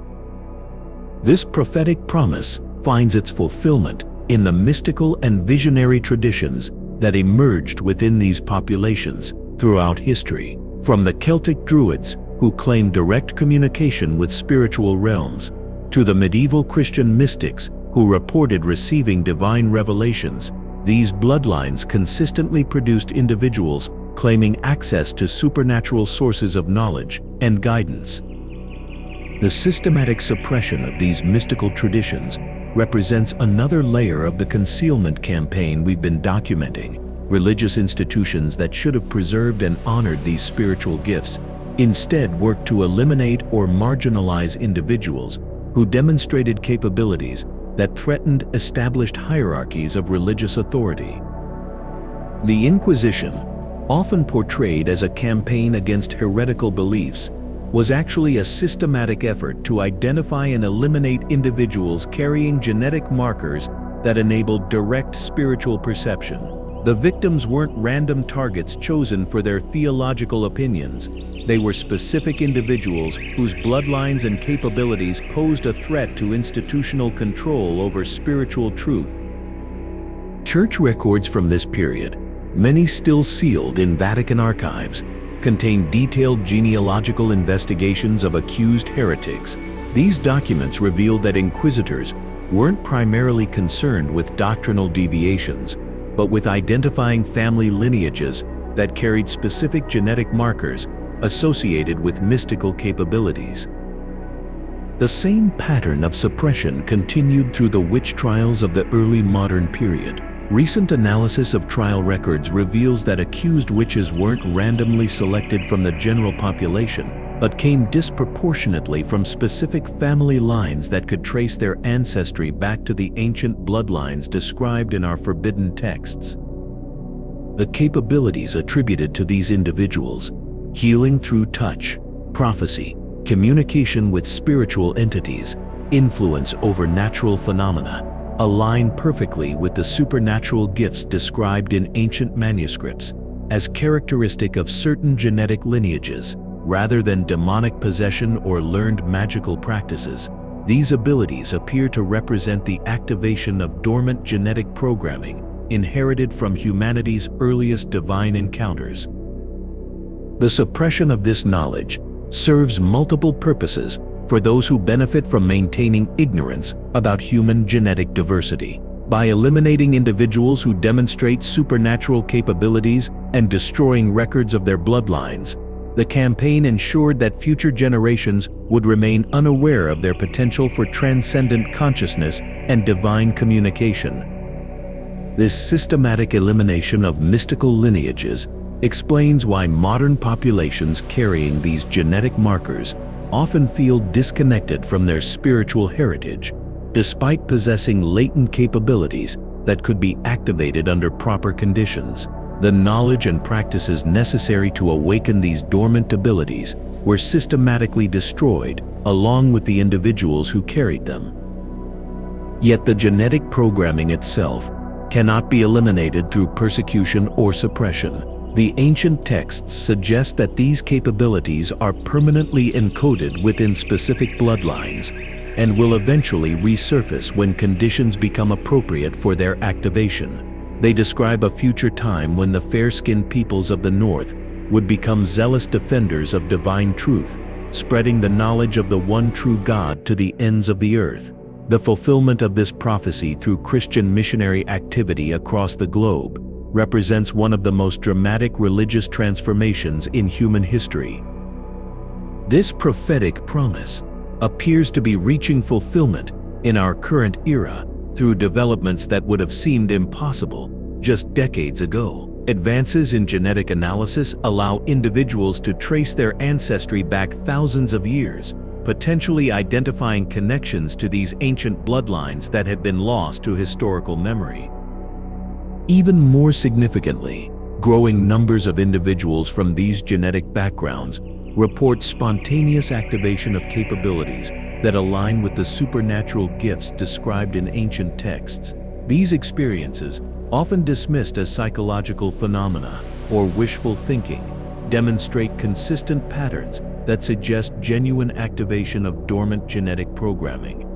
This prophetic promise finds its fulfillment in the mystical and visionary traditions that emerged within these populations throughout history. From the Celtic Druids, who claimed direct communication with spiritual realms, to the medieval Christian mystics who reported receiving divine revelations, these bloodlines consistently produced individuals claiming access to supernatural sources of knowledge and guidance. The systematic suppression of these mystical traditions represents another layer of the concealment campaign we've been documenting. Religious institutions that should have preserved and honored these spiritual gifts instead worked to eliminate or marginalize individuals who demonstrated capabilities that threatened established hierarchies of religious authority. The Inquisition, often portrayed as a campaign against heretical beliefs, was actually a systematic effort to identify and eliminate individuals carrying genetic markers that enabled direct spiritual perception. The victims weren't random targets chosen for their theological opinions. They were specific individuals whose bloodlines and capabilities posed a threat to institutional control over spiritual truth. Church records from this period, many still sealed in Vatican archives, contain detailed genealogical investigations of accused heretics. These documents reveal that inquisitors weren't primarily concerned with doctrinal deviations, but with identifying family lineages that carried specific genetic markers associated with mystical capabilities. The same pattern of suppression continued through the witch trials of the early modern period. Recent analysis of trial records reveals that accused witches weren't randomly selected from the general population, but came disproportionately from specific family lines that could trace their ancestry back to the ancient bloodlines described in our forbidden texts. The capabilities attributed to these individuals, healing through touch, prophecy, communication with spiritual entities, influence over natural phenomena, align perfectly with the supernatural gifts described in ancient manuscripts as characteristic of certain genetic lineages, rather than demonic possession or learned magical practices. These abilities appear to represent the activation of dormant genetic programming inherited from humanity's earliest divine encounters. The suppression of this knowledge serves multiple purposes for those who benefit from maintaining ignorance about human genetic diversity. By eliminating individuals who demonstrate supernatural capabilities and destroying records of their bloodlines, the campaign ensured that future generations would remain unaware of their potential for transcendent consciousness and divine communication. This systematic elimination of mystical lineages explains why modern populations carrying these genetic markers often feel disconnected from their spiritual heritage, despite possessing latent capabilities that could be activated under proper conditions. The knowledge and practices necessary to awaken these dormant abilities were systematically destroyed, along with the individuals who carried them. Yet the genetic programming itself cannot be eliminated through persecution or suppression. The ancient texts suggest that these capabilities are permanently encoded within specific bloodlines and will eventually resurface when conditions become appropriate for their activation. They describe a future time when the fair-skinned peoples of the North would become zealous defenders of divine truth, spreading the knowledge of the one true God to the ends of the earth. The fulfillment of this prophecy through Christian missionary activity across the globe represents one of the most dramatic religious transformations in human history. This prophetic promise appears to be reaching fulfillment in our current era through developments that would have seemed impossible just decades ago. Advances in genetic analysis allow individuals to trace their ancestry back thousands of years, potentially identifying connections to these ancient bloodlines that had been lost to historical memory. Even more significantly, growing numbers of individuals from these genetic backgrounds report spontaneous activation of capabilities that align with the supernatural gifts described in ancient texts. These experiences, often dismissed as psychological phenomena or wishful thinking, demonstrate consistent patterns that suggest genuine activation of dormant genetic programming.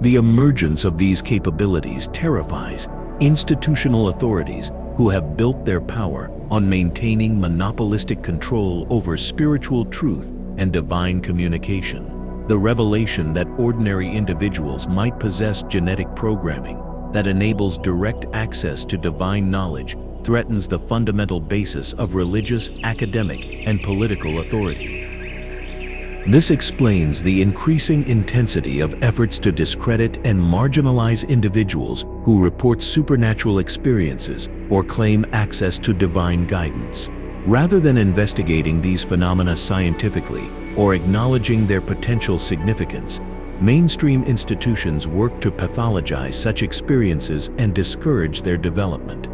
The emergence of these capabilities terrifies institutional authorities who have built their power on maintaining monopolistic control over spiritual truth and divine communication. The revelation that ordinary individuals might possess genetic programming that enables direct access to divine knowledge threatens the fundamental basis of religious, academic, and political authority. This explains the increasing intensity of efforts to discredit and marginalize individuals who report supernatural experiences or claim access to divine guidance. Rather than investigating these phenomena scientifically or acknowledging their potential significance, mainstream institutions work to pathologize such experiences and discourage their development.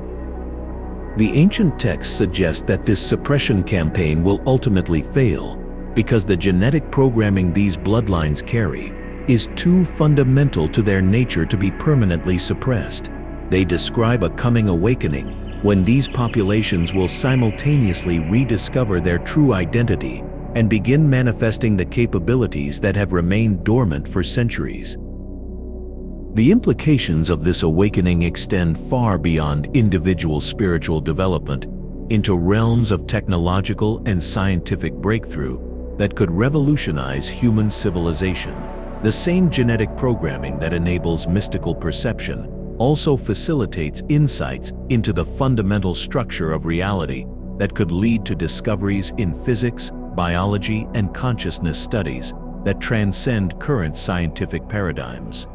The ancient texts suggest that this suppression campaign will ultimately fail because the genetic programming these bloodlines carry is too fundamental to their nature to be permanently suppressed. They describe a coming awakening when these populations will simultaneously rediscover their true identity and begin manifesting the capabilities that have remained dormant for centuries. The implications of this awakening extend far beyond individual spiritual development into realms of technological and scientific breakthrough that could revolutionize human civilization. The same genetic programming that enables mystical perception also facilitates insights into the fundamental structure of reality that could lead to discoveries in physics, biology, and consciousness studies that transcend current scientific paradigms.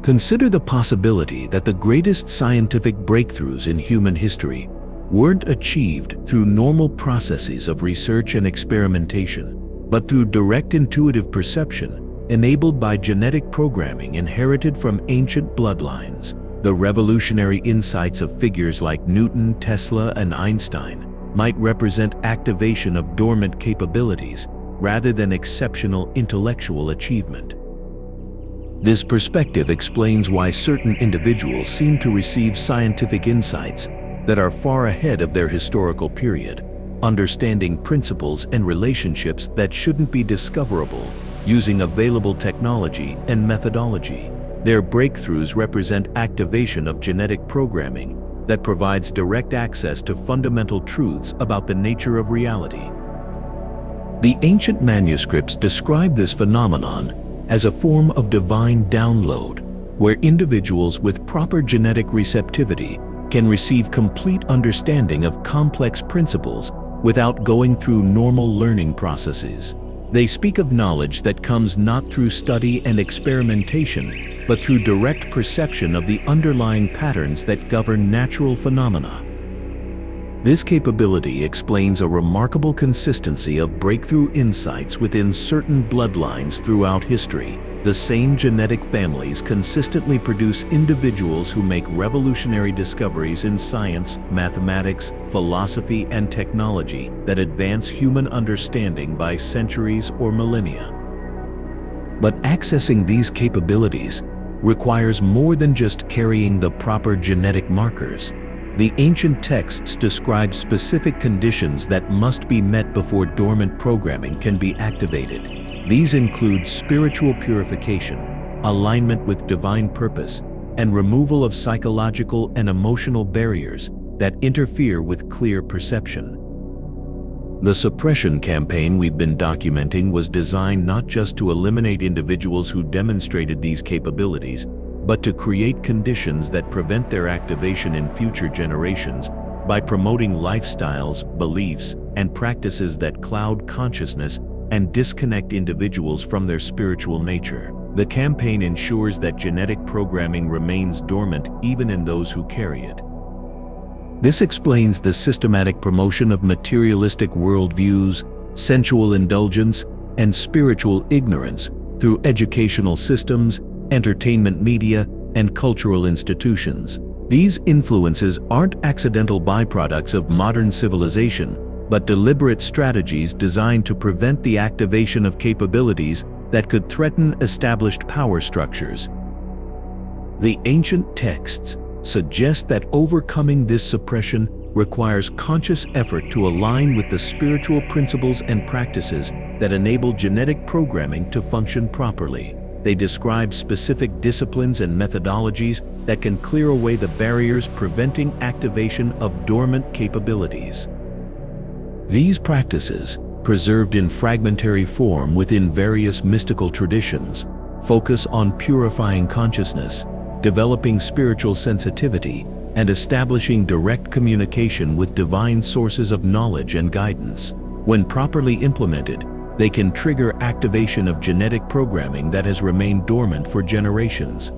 Consider the possibility that the greatest scientific breakthroughs in human history weren't achieved through normal processes of research and experimentation, but through direct intuitive perception enabled by genetic programming inherited from ancient bloodlines. The revolutionary insights of figures like Newton, Tesla, and Einstein might represent activation of dormant capabilities rather than exceptional intellectual achievement. This perspective explains why certain individuals seem to receive scientific insights that are far ahead of their historical period, understanding principles and relationships that shouldn't be discoverable using available technology and methodology. Their breakthroughs represent activation of genetic programming that provides direct access to fundamental truths about the nature of reality. The ancient manuscripts describe this phenomenon as a form of divine download, where individuals with proper genetic receptivity can receive complete understanding of complex principles without going through normal learning processes. They speak of knowledge that comes not through study and experimentation, but through direct perception of the underlying patterns that govern natural phenomena. This capability explains a remarkable consistency of breakthrough insights within certain bloodlines throughout history. The same genetic families consistently produce individuals who make revolutionary discoveries in science, mathematics, philosophy, and technology that advance human understanding by centuries or millennia. But accessing these capabilities requires more than just carrying the proper genetic markers. The ancient texts describe specific conditions that must be met before dormant programming can be activated. These include spiritual purification, alignment with divine purpose, and removal of psychological and emotional barriers that interfere with clear perception. The suppression campaign we've been documenting was designed not just to eliminate individuals who demonstrated these capabilities, but to create conditions that prevent their activation in future generations by promoting lifestyles, beliefs, and practices that cloud consciousness and disconnect individuals from their spiritual nature. The campaign ensures that genetic programming remains dormant even in those who carry it. This explains the systematic promotion of materialistic worldviews, sensual indulgence, and spiritual ignorance through educational systems, entertainment media, and cultural institutions. These influences aren't accidental byproducts of modern civilization, but deliberate strategies designed to prevent the activation of capabilities that could threaten established power structures. The ancient texts suggest that overcoming this suppression requires conscious effort to align with the spiritual principles and practices that enable genetic programming to function properly. They describe specific disciplines and methodologies that can clear away the barriers preventing activation of dormant capabilities. These practices, preserved in fragmentary form within various mystical traditions, focus on purifying consciousness, developing spiritual sensitivity, and establishing direct communication with divine sources of knowledge and guidance. When properly implemented, they can trigger activation of genetic programming that has remained dormant for generations.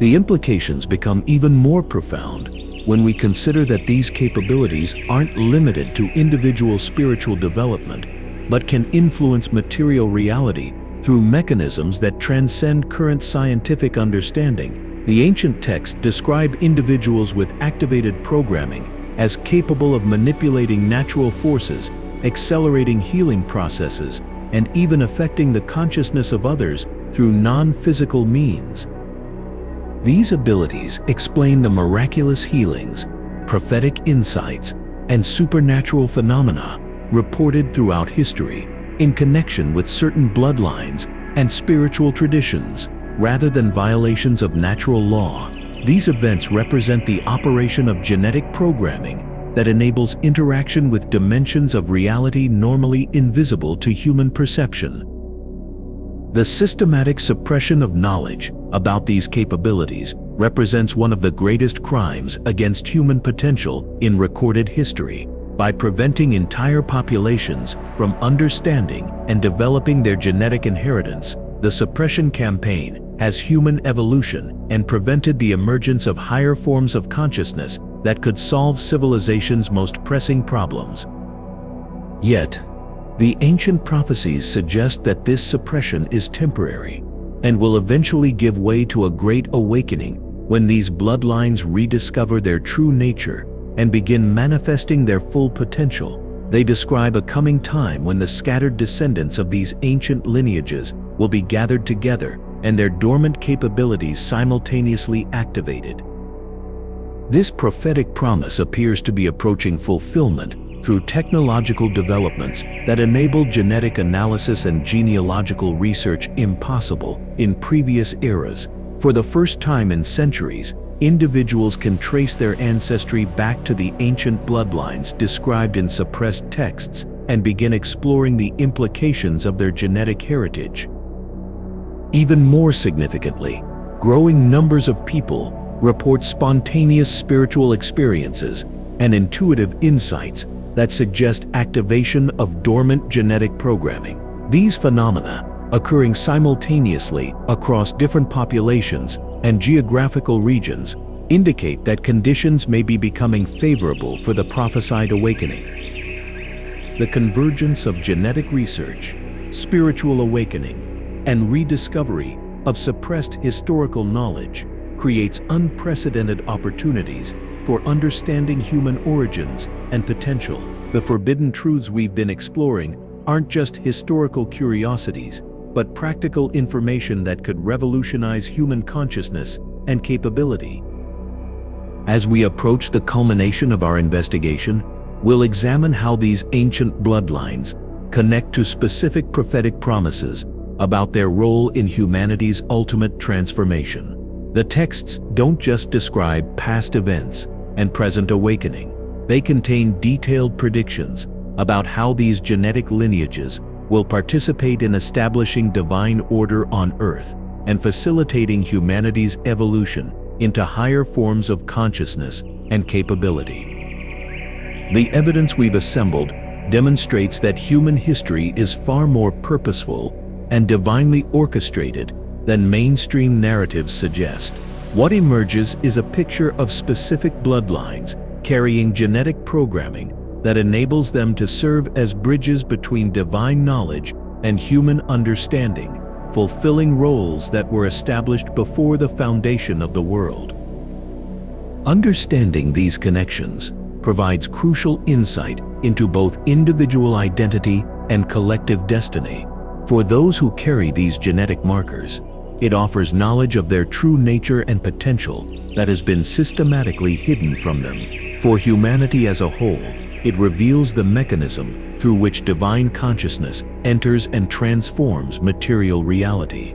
The implications become even more profound when we consider that these capabilities aren't limited to individual spiritual development, but can influence material reality through mechanisms that transcend current scientific understanding. The ancient texts describe individuals with activated programming as capable of manipulating natural forces, accelerating healing processes, and even affecting the consciousness of others through non-physical means. These abilities explain the miraculous healings, prophetic insights, and supernatural phenomena reported throughout history in connection with certain bloodlines and spiritual traditions. Rather than violations of natural law, these events represent the operation of genetic programming that enables interaction with dimensions of reality normally invisible to human perception. The systematic suppression of knowledge about these capabilities represents one of the greatest crimes against human potential in recorded history. By preventing entire populations from understanding and developing their genetic inheritance, the suppression campaign has human evolution and prevented the emergence of higher forms of consciousness that could solve civilization's most pressing problems. Yet, the ancient prophecies suggest that this suppression is temporary and will eventually give way to a great awakening when these bloodlines rediscover their true nature and begin manifesting their full potential. They describe a coming time when the scattered descendants of these ancient lineages will be gathered together and their dormant capabilities simultaneously activated. This prophetic promise appears to be approaching fulfillment through technological developments that enable genetic analysis and genealogical research impossible in previous eras. For the first time in centuries, individuals can trace their ancestry back to the ancient bloodlines described in suppressed texts and begin exploring the implications of their genetic heritage. Even more significantly, growing numbers of people report spontaneous spiritual experiences and intuitive insights that suggest activation of dormant genetic programming. These phenomena, occurring simultaneously across different populations and geographical regions, indicate that conditions may be becoming favorable for the prophesied awakening. The convergence of genetic research, spiritual awakening, and rediscovery of suppressed historical knowledge creates unprecedented opportunities for understanding human origins and potential. The forbidden truths we've been exploring aren't just historical curiosities, but practical information that could revolutionize human consciousness and capability. As we approach the culmination of our investigation, we'll examine how these ancient bloodlines connect to specific prophetic promises about their role in humanity's ultimate transformation. The texts don't just describe past events and present awakening. They contain detailed predictions about how these genetic lineages will participate in establishing divine order on Earth and facilitating humanity's evolution into higher forms of consciousness and capability. The evidence we've assembled demonstrates that human history is far more purposeful and divinely orchestrated than mainstream narratives suggest. What emerges is a picture of specific bloodlines carrying genetic programming that enables them to serve as bridges between divine knowledge and human understanding, fulfilling roles that were established before the foundation of the world. Understanding these connections provides crucial insight into both individual identity and collective destiny. For those who carry these genetic markers, it offers knowledge of their true nature and potential that has been systematically hidden from them. For humanity as a whole, it reveals the mechanism through which divine consciousness enters and transforms material reality.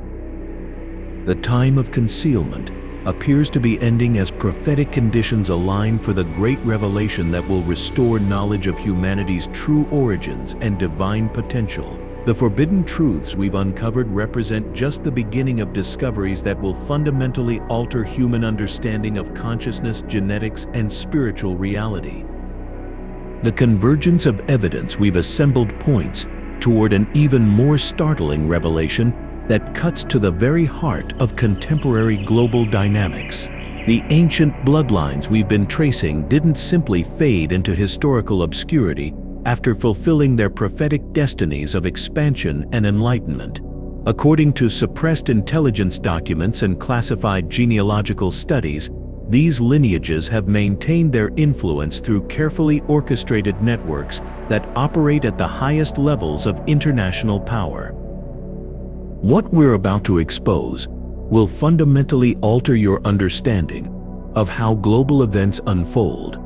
The time of concealment appears to be ending as prophetic conditions align for the great revelation that will restore knowledge of humanity's true origins and divine potential. The forbidden truths we've uncovered represent just the beginning of discoveries that will fundamentally alter human understanding of consciousness, genetics, and spiritual reality. The convergence of evidence we've assembled points toward an even more startling revelation that cuts to the very heart of contemporary global dynamics. The ancient bloodlines we've been tracing didn't simply fade into historical obscurity after fulfilling their prophetic destinies of expansion and enlightenment. According to suppressed intelligence documents and classified genealogical studies, these lineages have maintained their influence through carefully orchestrated networks that operate at the highest levels of international power. What we're about to expose will fundamentally alter your understanding of how global events unfold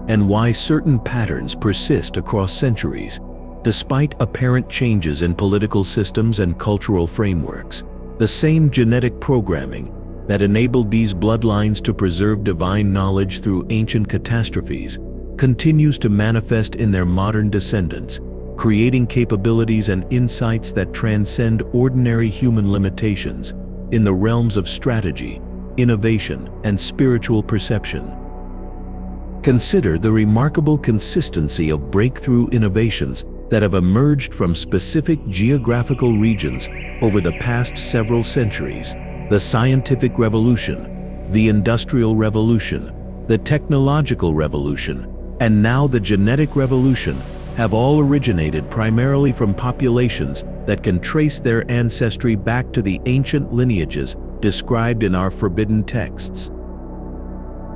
and why certain patterns persist across centuries, despite apparent changes in political systems and cultural frameworks. The same genetic programming that enabled these bloodlines to preserve divine knowledge through ancient catastrophes continues to manifest in their modern descendants, creating capabilities and insights that transcend ordinary human limitations in the realms of strategy, innovation, and spiritual perception. Consider the remarkable consistency of breakthrough innovations that have emerged from specific geographical regions over the past several centuries. The scientific revolution, the industrial revolution, the technological revolution, and now the genetic revolution have all originated primarily from populations that can trace their ancestry back to the ancient lineages described in our forbidden texts.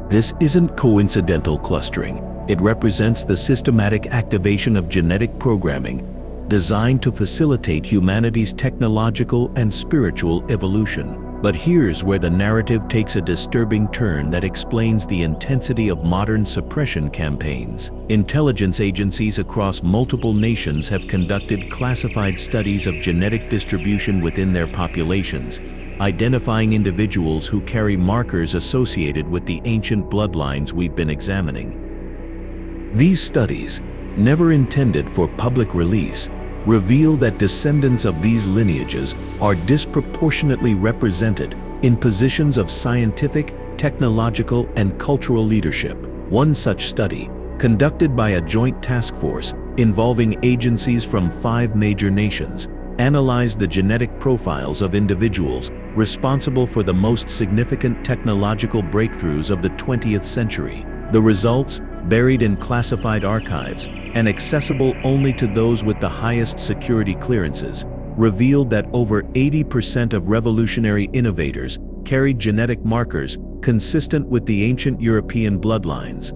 This isn't coincidental clustering. It represents the systematic activation of genetic programming designed to facilitate humanity's technological and spiritual evolution. But here's where the narrative takes a disturbing turn that explains the intensity of modern suppression campaigns. Intelligence agencies across multiple nations have conducted classified studies of genetic distribution within their populations, identifying individuals who carry markers associated with the ancient bloodlines we've been examining. These studies, never intended for public release, reveal that descendants of these lineages are disproportionately represented in positions of scientific, technological, and cultural leadership. One such study, conducted by a joint task force involving agencies from 5 major nations, analyzed the genetic profiles of individuals responsible for the most significant technological breakthroughs of the 20th century. The results, buried in classified archives and accessible only to those with the highest security clearances, revealed that over 80% of revolutionary innovators carried genetic markers consistent with the ancient European bloodlines.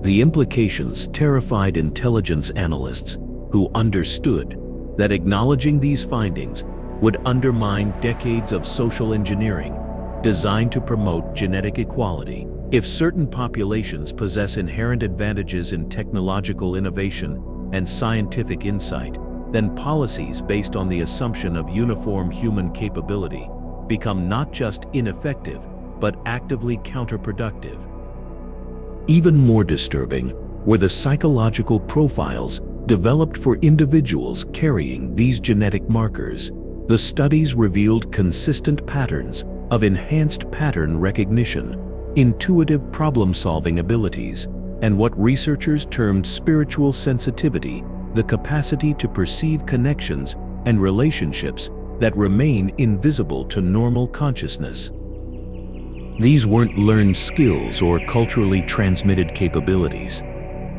The implications terrified intelligence analysts who understood that acknowledging these findings would undermine decades of social engineering designed to promote genetic equality. If certain populations possess inherent advantages in technological innovation and scientific insight, then policies based on the assumption of uniform human capability become not just ineffective, but actively counterproductive. Even more disturbing were the psychological profiles developed for individuals carrying these genetic markers. The studies revealed consistent patterns of enhanced pattern recognition, intuitive problem-solving abilities, and what researchers termed spiritual sensitivity, the capacity to perceive connections and relationships that remain invisible to normal consciousness. These weren't learned skills or culturally transmitted capabilities.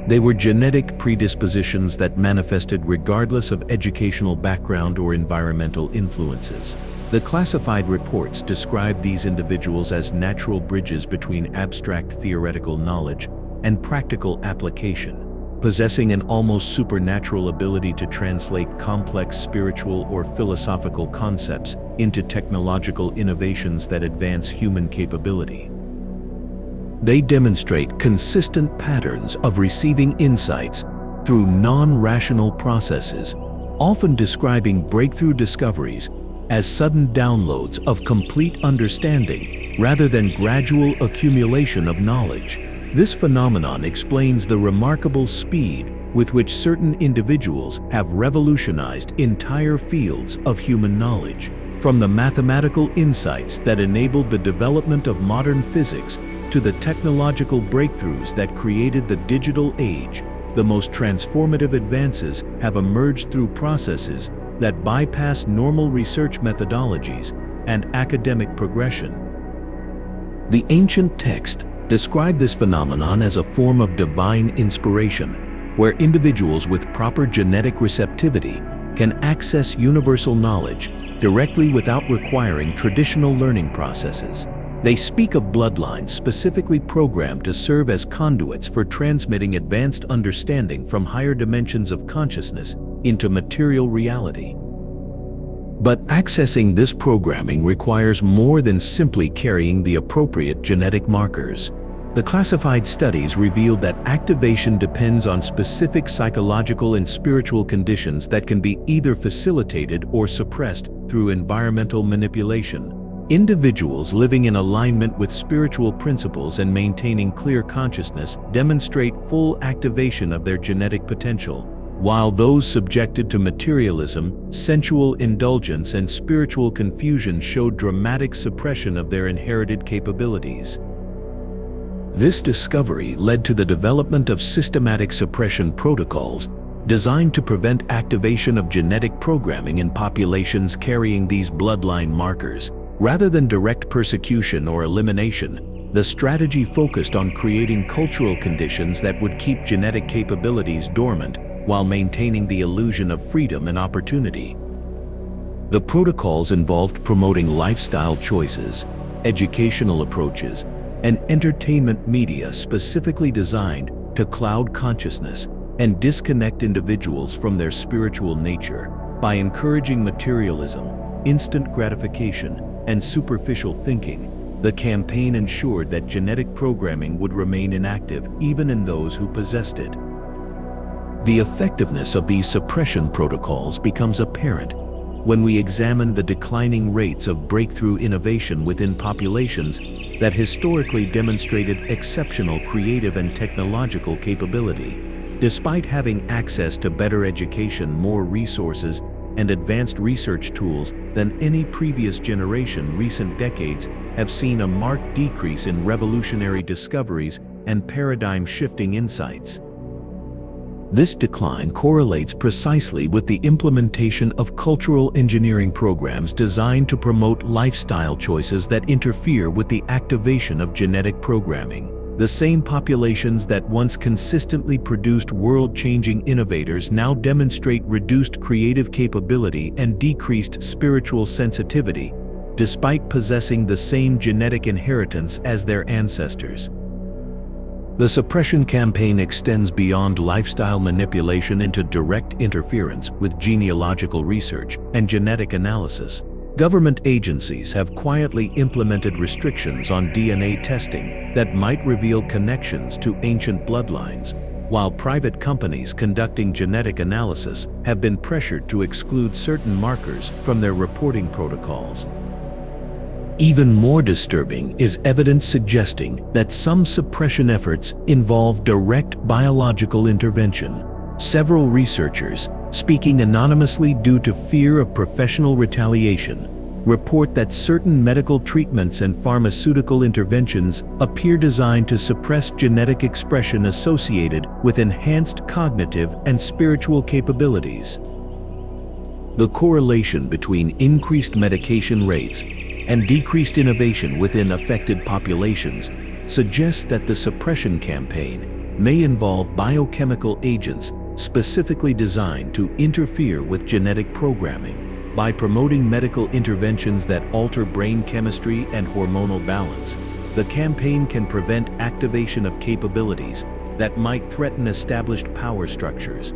They were genetic predispositions that manifested regardless of educational background or environmental influences. The classified reports described these individuals as natural bridges between abstract theoretical knowledge and practical application, possessing an almost supernatural ability to translate complex spiritual or philosophical concepts into technological innovations that advance human capability. They demonstrate consistent patterns of receiving insights through non-rational processes, often describing breakthrough discoveries as sudden downloads of complete understanding rather than gradual accumulation of knowledge. This phenomenon explains the remarkable speed with which certain individuals have revolutionized entire fields of human knowledge, from the mathematical insights that enabled the development of modern physics to the technological breakthroughs that created the digital age. the most transformative advances have emerged through processes that bypass normal research methodologies and academic progression. The ancient text described this phenomenon as a form of divine inspiration, where individuals with proper genetic receptivity can access universal knowledge directly without requiring traditional learning processes. They speak of bloodlines specifically programmed to serve as conduits for transmitting advanced understanding from higher dimensions of consciousness into material reality. But accessing this programming requires more than simply carrying the appropriate genetic markers. The classified studies revealed that activation depends on specific psychological and spiritual conditions that can be either facilitated or suppressed through environmental manipulation. Individuals living in alignment with spiritual principles and maintaining clear consciousness demonstrate full activation of their genetic potential, while those subjected to materialism, sensual indulgence, and spiritual confusion showed dramatic suppression of their inherited capabilities. This discovery led to the development of systematic suppression protocols designed to prevent activation of genetic programming in populations carrying these bloodline markers. Rather than direct persecution or elimination, the strategy focused on creating cultural conditions that would keep genetic capabilities dormant while maintaining the illusion of freedom and opportunity. The protocols involved promoting lifestyle choices, educational approaches, and entertainment media specifically designed to cloud consciousness and disconnect individuals from their spiritual nature. By encouraging materialism, instant gratification, and superficial thinking, the campaign ensured that genetic programming would remain inactive even in those who possessed it. The effectiveness of these suppression protocols becomes apparent when we examine the declining rates of breakthrough innovation within populations that historically demonstrated exceptional creative and technological capability. Despite having access to better education, more resources, and advanced research tools than any previous generation, recent decades have seen a marked decrease in revolutionary discoveries and paradigm-shifting insights. This decline correlates precisely with the implementation of cultural engineering programs designed to promote lifestyle choices that interfere with the activation of genetic programming. The same populations that once consistently produced world-changing innovators now demonstrate reduced creative capability and decreased spiritual sensitivity, despite possessing the same genetic inheritance as their ancestors. The suppression campaign extends beyond lifestyle manipulation into direct interference with genealogical research and genetic analysis. Government agencies have quietly implemented restrictions on DNA testing that might reveal connections to ancient bloodlines, while private companies conducting genetic analysis have been pressured to exclude certain markers from their reporting protocols. Even more disturbing is evidence suggesting that some suppression efforts involve direct biological intervention. Several researchers, speaking anonymously due to fear of professional retaliation, report that certain medical treatments and pharmaceutical interventions appear designed to suppress genetic expression associated with enhanced cognitive and spiritual capabilities. The correlation between increased medication rates and decreased innovation within affected populations suggests that the suppression campaign may involve biochemical agents specifically designed to interfere with genetic programming. By promoting medical interventions that alter brain chemistry and hormonal balance, the campaign can prevent activation of capabilities that might threaten established power structures.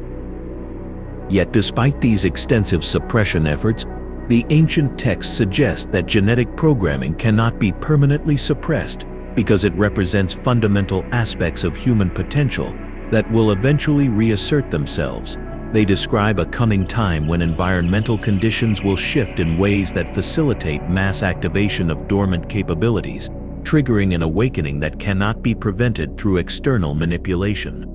Yet despite these extensive suppression efforts, the ancient texts suggest that genetic programming cannot be permanently suppressed because it represents fundamental aspects of human potential that will eventually reassert themselves. They describe a coming time when environmental conditions will shift in ways that facilitate mass activation of dormant capabilities, triggering an awakening that cannot be prevented through external manipulation.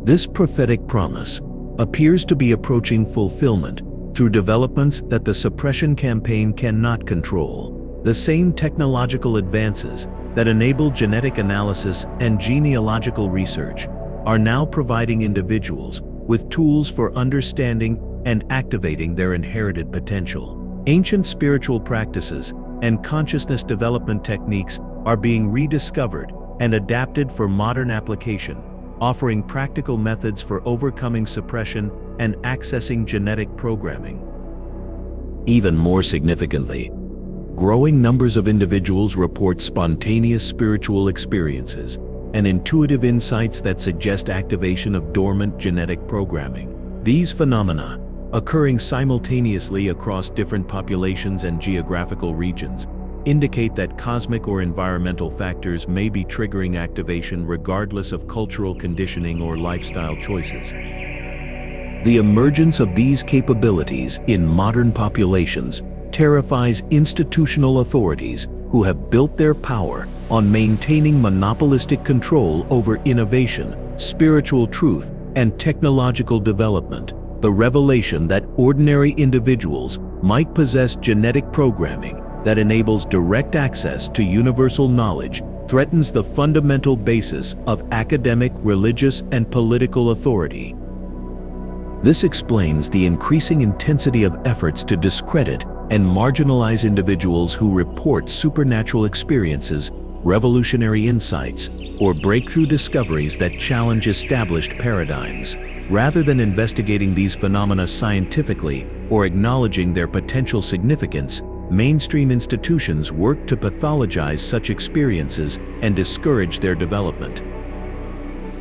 This prophetic promise appears to be approaching fulfillment through developments that the suppression campaign cannot control. The same technological advances that enable genetic analysis and genealogical research are now providing individuals with tools for understanding and activating their inherited potential. Ancient spiritual practices and consciousness development techniques are being rediscovered and adapted for modern application, offering practical methods for overcoming suppression and accessing genetic programming. Even more significantly, growing numbers of individuals report spontaneous spiritual experiences and intuitive insights that suggest activation of dormant genetic programming. These phenomena, occurring simultaneously across different populations and geographical regions, indicate that cosmic or environmental factors may be triggering activation regardless of cultural conditioning or lifestyle choices. The emergence of these capabilities in modern populations terrifies institutional authorities who have built their power on maintaining monopolistic control over innovation, spiritual truth, and technological development. The revelation that ordinary individuals might possess genetic programming that enables direct access to universal knowledge threatens the fundamental basis of academic, religious, and political authority. This explains the increasing intensity of efforts to discredit and marginalize individuals who report supernatural experiences, revolutionary insights, or breakthrough discoveries that challenge established paradigms. Rather than investigating these phenomena scientifically or acknowledging their potential significance, mainstream institutions work to pathologize such experiences and discourage their development.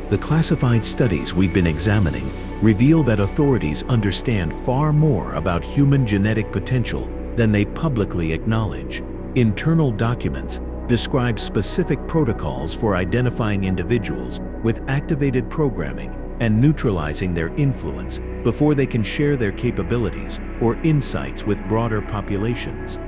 The classified studies we've been examining reveal that authorities understand far more about human genetic potential than they publicly acknowledge. Internal documents describe specific protocols for identifying individuals with activated programming and neutralizing their influence before they can share their capabilities or insights with broader populations.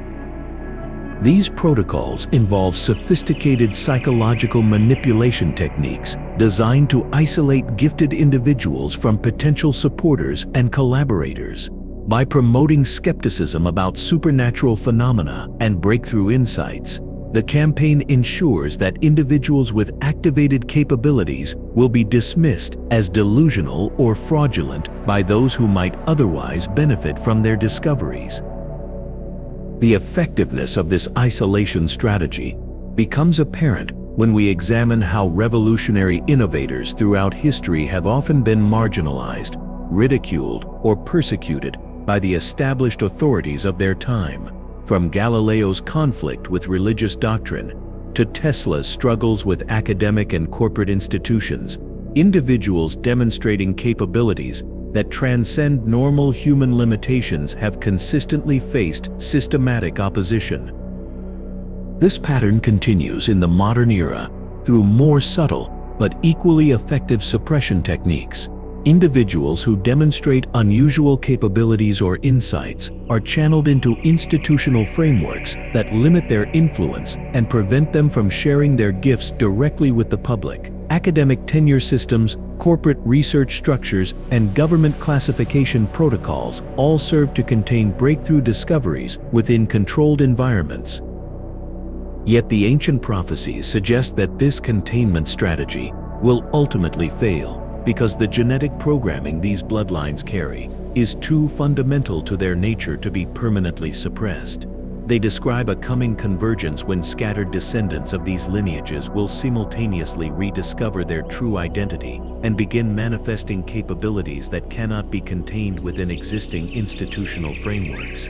These protocols involve sophisticated psychological manipulation techniques designed to isolate gifted individuals from potential supporters and collaborators. By promoting skepticism about supernatural phenomena and breakthrough insights, the campaign ensures that individuals with activated capabilities will be dismissed as delusional or fraudulent by those who might otherwise benefit from their discoveries. The effectiveness of this isolation strategy becomes apparent when we examine how revolutionary innovators throughout history have often been marginalized, ridiculed, or persecuted by the established authorities of their time. From Galileo's conflict with religious doctrine to Tesla's struggles with academic and corporate institutions, individuals demonstrating capabilities that transcend normal human limitations have consistently faced systematic opposition. This pattern continues in the modern era through more subtle but equally effective suppression techniques. Individuals who demonstrate unusual capabilities or insights are channeled into institutional frameworks that limit their influence and prevent them from sharing their gifts directly with the public. Academic tenure systems, corporate research structures, and government classification protocols all serve to contain breakthrough discoveries within controlled environments. Yet the ancient prophecies suggest that this containment strategy will ultimately fail because the genetic programming these bloodlines carry is too fundamental to their nature to be permanently suppressed. They describe a coming convergence when scattered descendants of these lineages will simultaneously rediscover their true identity and begin manifesting capabilities that cannot be contained within existing institutional frameworks.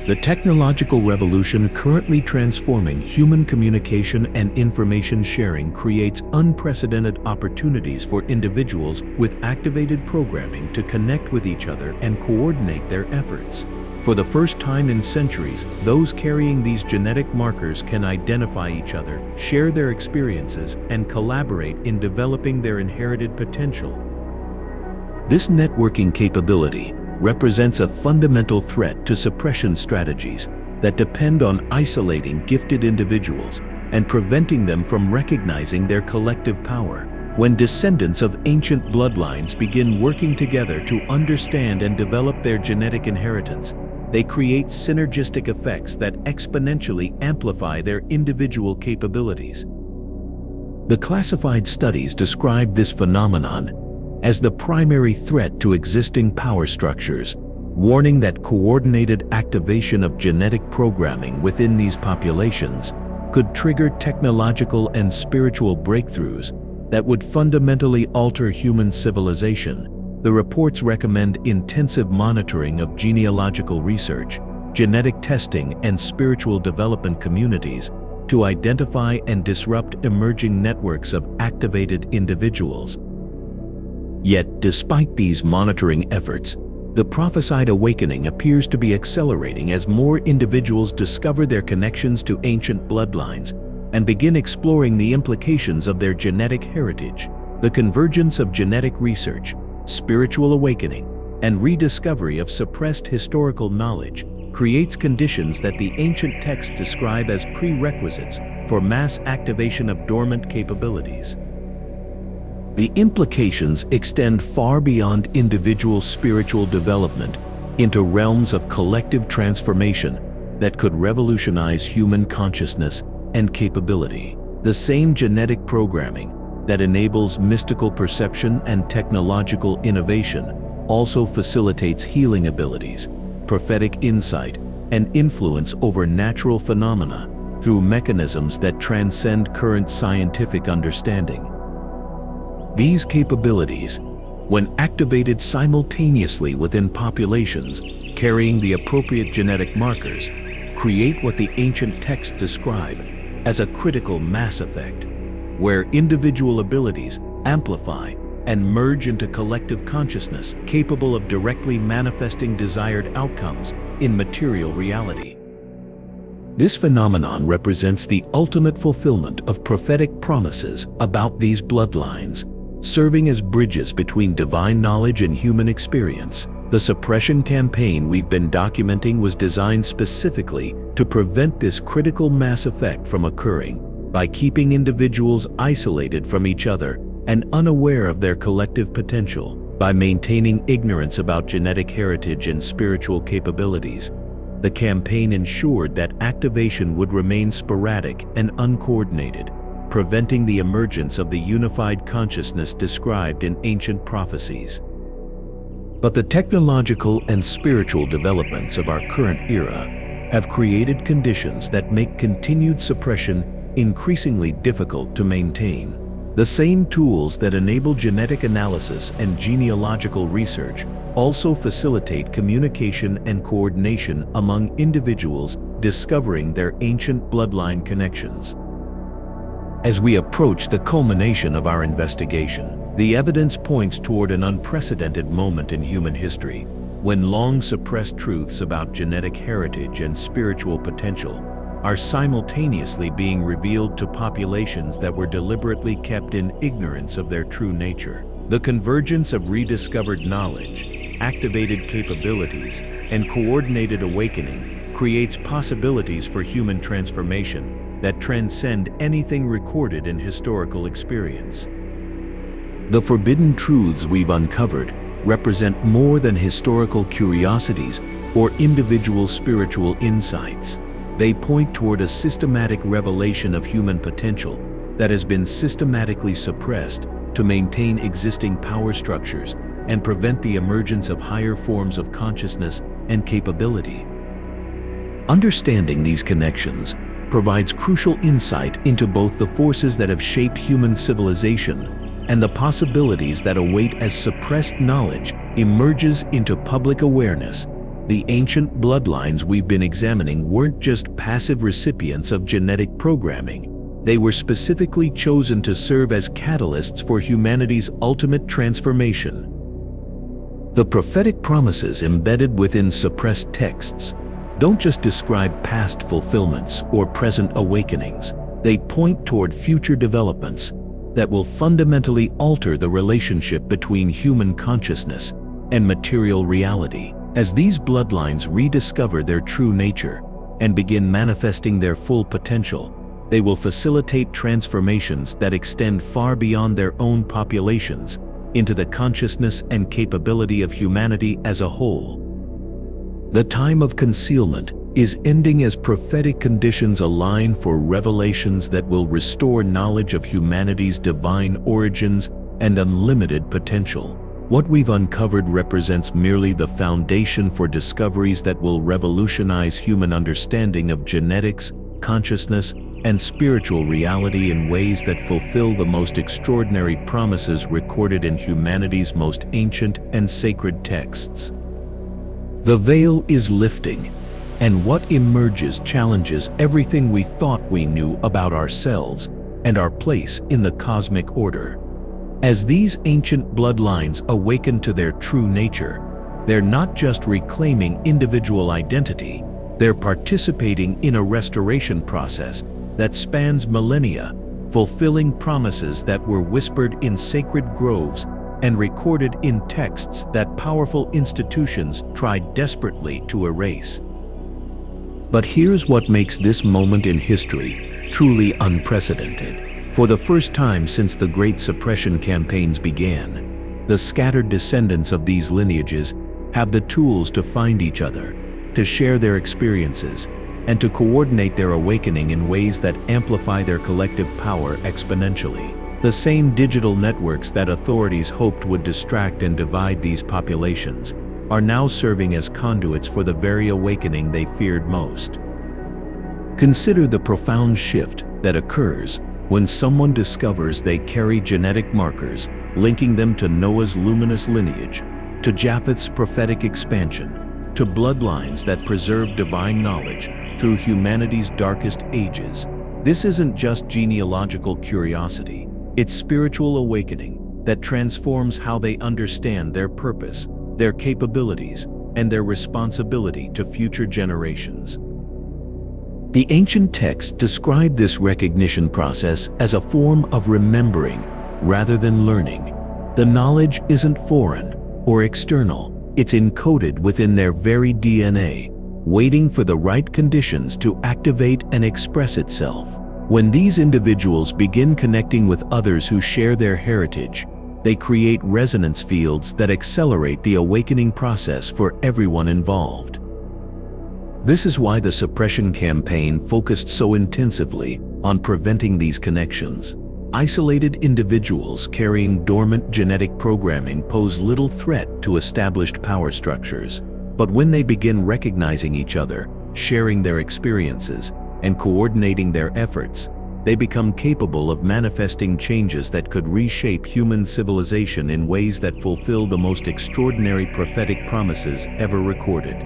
The technological revolution currently transforming human communication and information sharing creates unprecedented opportunities for individuals with activated programming to connect with each other and coordinate their efforts. For the first time in centuries, those carrying these genetic markers can identify each other, share their experiences, and collaborate in developing their inherited potential. This networking capability represents a fundamental threat to suppression strategies that depend on isolating gifted individuals and preventing them from recognizing their collective power. When descendants of ancient bloodlines begin working together to understand and develop their genetic inheritance, they create synergistic effects that exponentially amplify their individual capabilities. The classified studies describe this phenomenon as the primary threat to existing power structures, warning that coordinated activation of genetic programming within these populations could trigger technological and spiritual breakthroughs that would fundamentally alter human civilization. The reports recommend intensive monitoring of genealogical research, genetic testing, and spiritual development communities to identify and disrupt emerging networks of activated individuals. Yet, despite these monitoring efforts, the prophesied awakening appears to be accelerating as more individuals discover their connections to ancient bloodlines and begin exploring the implications of their genetic heritage. The convergence of genetic research, spiritual awakening, and rediscovery of suppressed historical knowledge creates conditions that the ancient texts describe as prerequisites for mass activation of dormant capabilities. The implications extend far beyond individual spiritual development into realms of collective transformation that could revolutionize human consciousness and capability. The same genetic programming that enables mystical perception and technological innovation also facilitates healing abilities, prophetic insight, and influence over natural phenomena through mechanisms that transcend current scientific understanding. These capabilities, when activated simultaneously within populations carrying the appropriate genetic markers, create what the ancient texts describe as a critical mass effect, where individual abilities amplify and merge into collective consciousness capable of directly manifesting desired outcomes in material reality. This phenomenon represents the ultimate fulfillment of prophetic promises about these bloodlines, serving as bridges between divine knowledge and human experience. The suppression campaign we've been documenting was designed specifically to prevent this critical mass effect from occurring by keeping individuals isolated from each other and unaware of their collective potential. By maintaining ignorance about genetic heritage and spiritual capabilities, the campaign ensured that activation would remain sporadic and uncoordinated, preventing the emergence of the unified consciousness described in ancient prophecies. But the technological and spiritual developments of our current era have created conditions that make continued suppression increasingly difficult to maintain. The same tools that enable genetic analysis and genealogical research also facilitate communication and coordination among individuals discovering their ancient bloodline connections. As we approach the culmination of our investigation, the evidence points toward an unprecedented moment in human history, when long-suppressed truths about genetic heritage and spiritual potential are simultaneously being revealed to populations that were deliberately kept in ignorance of their true nature. The convergence of rediscovered knowledge, activated capabilities, and coordinated awakening creates possibilities for human transformation that transcend anything recorded in historical experience. The forbidden truths we've uncovered represent more than historical curiosities or individual spiritual insights. They point toward a systematic revelation of human potential that has been systematically suppressed to maintain existing power structures and prevent the emergence of higher forms of consciousness and capability. Understanding these connections provides crucial insight into both the forces that have shaped human civilization and the possibilities that await as suppressed knowledge emerges into public awareness. The ancient bloodlines we've been examining weren't just passive recipients of genetic programming. They were specifically chosen to serve as catalysts for humanity's ultimate transformation. The prophetic promises embedded within suppressed texts don't just describe past fulfillments or present awakenings. They point toward future developments that will fundamentally alter the relationship between human consciousness and material reality. As these bloodlines rediscover their true nature and begin manifesting their full potential, they will facilitate transformations that extend far beyond their own populations into the consciousness and capability of humanity as a whole. The time of concealment is ending as prophetic conditions align for revelations that will restore knowledge of humanity's divine origins and unlimited potential. What we've uncovered represents merely the foundation for discoveries that will revolutionize human understanding of genetics, consciousness, and spiritual reality in ways that fulfill the most extraordinary promises recorded in humanity's most ancient and sacred texts. The veil is lifting, and what emerges challenges everything we thought we knew about ourselves and our place in the cosmic order. As these ancient bloodlines awaken to their true nature, they're not just reclaiming individual identity, they're participating in a restoration process that spans millennia, fulfilling promises that were whispered in sacred groves and recorded in texts that powerful institutions tried desperately to erase. But here's what makes this moment in history truly unprecedented. For the first time since the Great Suppression campaigns began, the scattered descendants of these lineages have the tools to find each other, to share their experiences, and to coordinate their awakening in ways that amplify their collective power exponentially. The same digital networks that authorities hoped would distract and divide these populations are now serving as conduits for the very awakening they feared most. Consider the profound shift that occurs when someone discovers they carry genetic markers linking them to Noah's luminous lineage, to Japheth's prophetic expansion, to bloodlines that preserve divine knowledge through humanity's darkest ages. This isn't just genealogical curiosity, it's spiritual awakening that transforms how they understand their purpose, their capabilities, and their responsibility to future generations. The ancient texts describe this recognition process as a form of remembering rather than learning. The knowledge isn't foreign or external, it's encoded within their very DNA, waiting for the right conditions to activate and express itself. When these individuals begin connecting with others who share their heritage, they create resonance fields that accelerate the awakening process for everyone involved. This is why the suppression campaign focused so intensively on preventing these connections. Isolated individuals carrying dormant genetic programming pose little threat to established power structures. But when they begin recognizing each other, sharing their experiences, and coordinating their efforts, they become capable of manifesting changes that could reshape human civilization in ways that fulfill the most extraordinary prophetic promises ever recorded.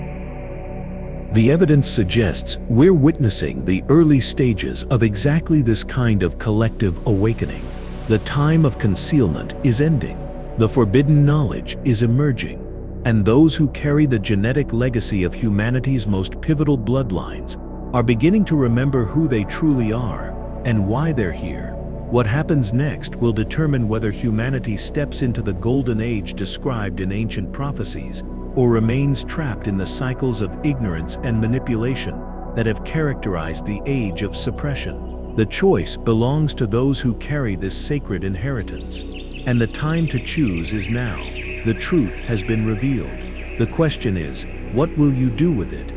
The evidence suggests we're witnessing the early stages of exactly this kind of collective awakening. The time of concealment is ending, the forbidden knowledge is emerging, and those who carry the genetic legacy of humanity's most pivotal bloodlines are beginning to remember who they truly are and why they're here. What happens next will determine whether humanity steps into the golden age described in ancient prophecies, or remains trapped in the cycles of ignorance and manipulation that have characterized the age of suppression. The choice belongs to those who carry this sacred inheritance, and the time to choose is now. The truth has been revealed. The question is, what will you do with it?